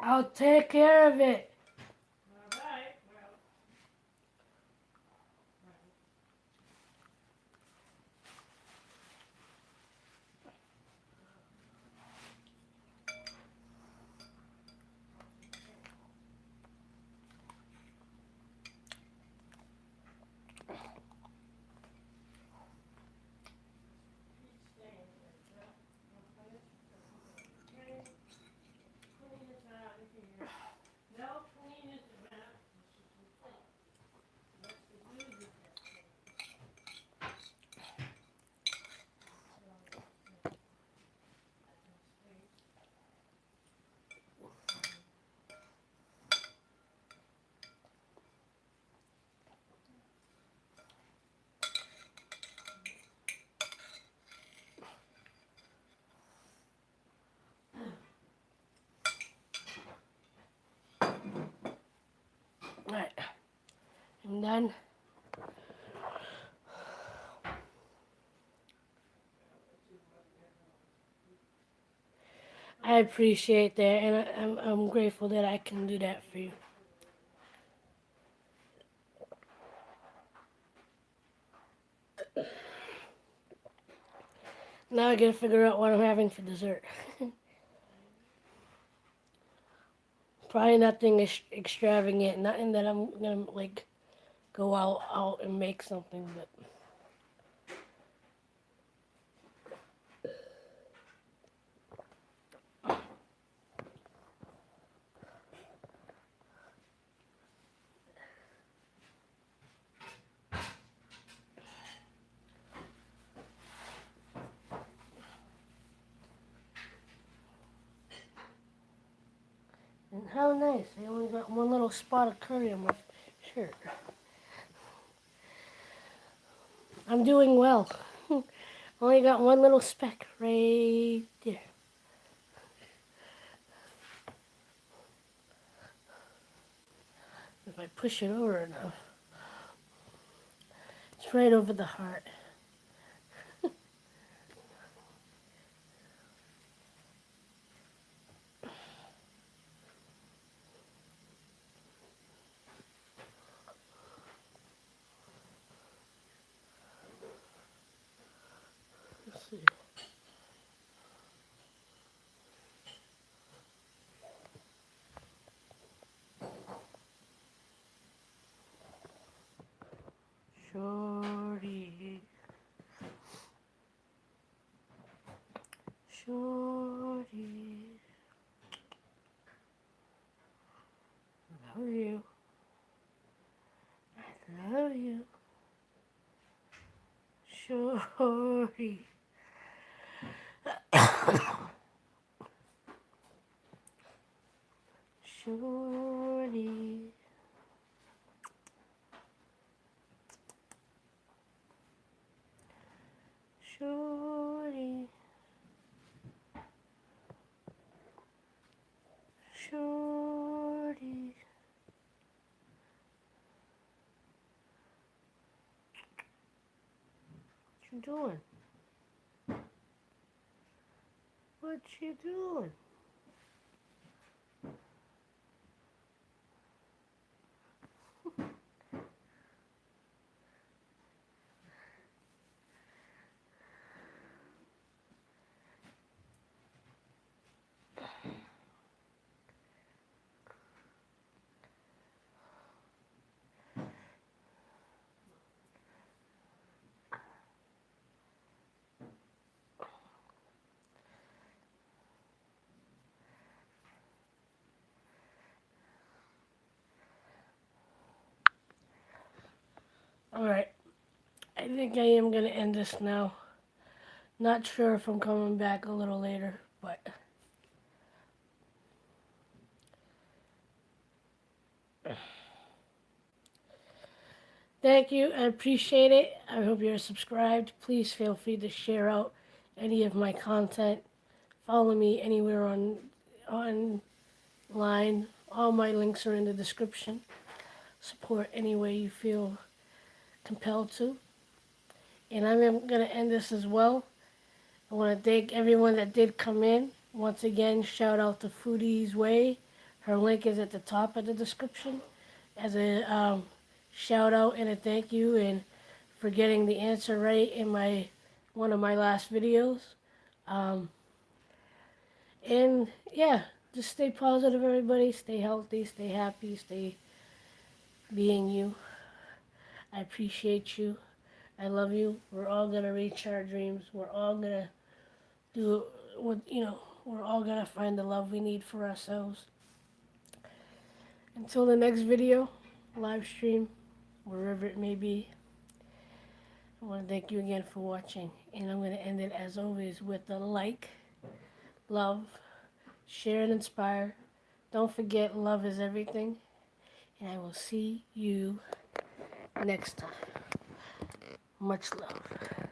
I'll take care of it. All right. Well, he's staying there. Clean this out of here. No, clean it around. What's the music? Alright. I'm done. I appreciate that, and I'm grateful that I can do that for you. Now I gotta figure out what I'm having for dessert. Probably nothing extravagant, nothing that I'm gonna like go out and make something, but and how nice. I only got one little spot of curry on my shirt. I'm doing well. Only got one little speck right there. If I push it over enough, it's right over the heart. Let's see. Shorty. Shorty. I love you. I love you. Shorty. Shorty. Shorty. Shorty. What you doing? What you doing? Alright, I think I am going to end this now. Not sure if I'm coming back a little later, but thank you. I appreciate it. I hope you're subscribed. Please feel free to share out any of my content. Follow me anywhere online. All my links are in the description. Support any way you feel compelled to. And I'm going to end this as well. I want to thank everyone that did come in. Once again, shout out to Foodie's Way. Her link is at the top of the description as a shout out and a thank you and for getting the answer right in my one of my last videos. Um, and yeah, just stay positive, everybody. Stay healthy, stay happy, stay being you. I appreciate you. I love you. We're all gonna reach our dreams. We're all gonna do what we're all gonna find the love we need for ourselves. Until the next video, live stream, wherever it may be. I want to thank you again for watching, and I'm going to end it as always with a like, love, share, and inspire. Don't forget, love is everything, and I will see you next time. Much love.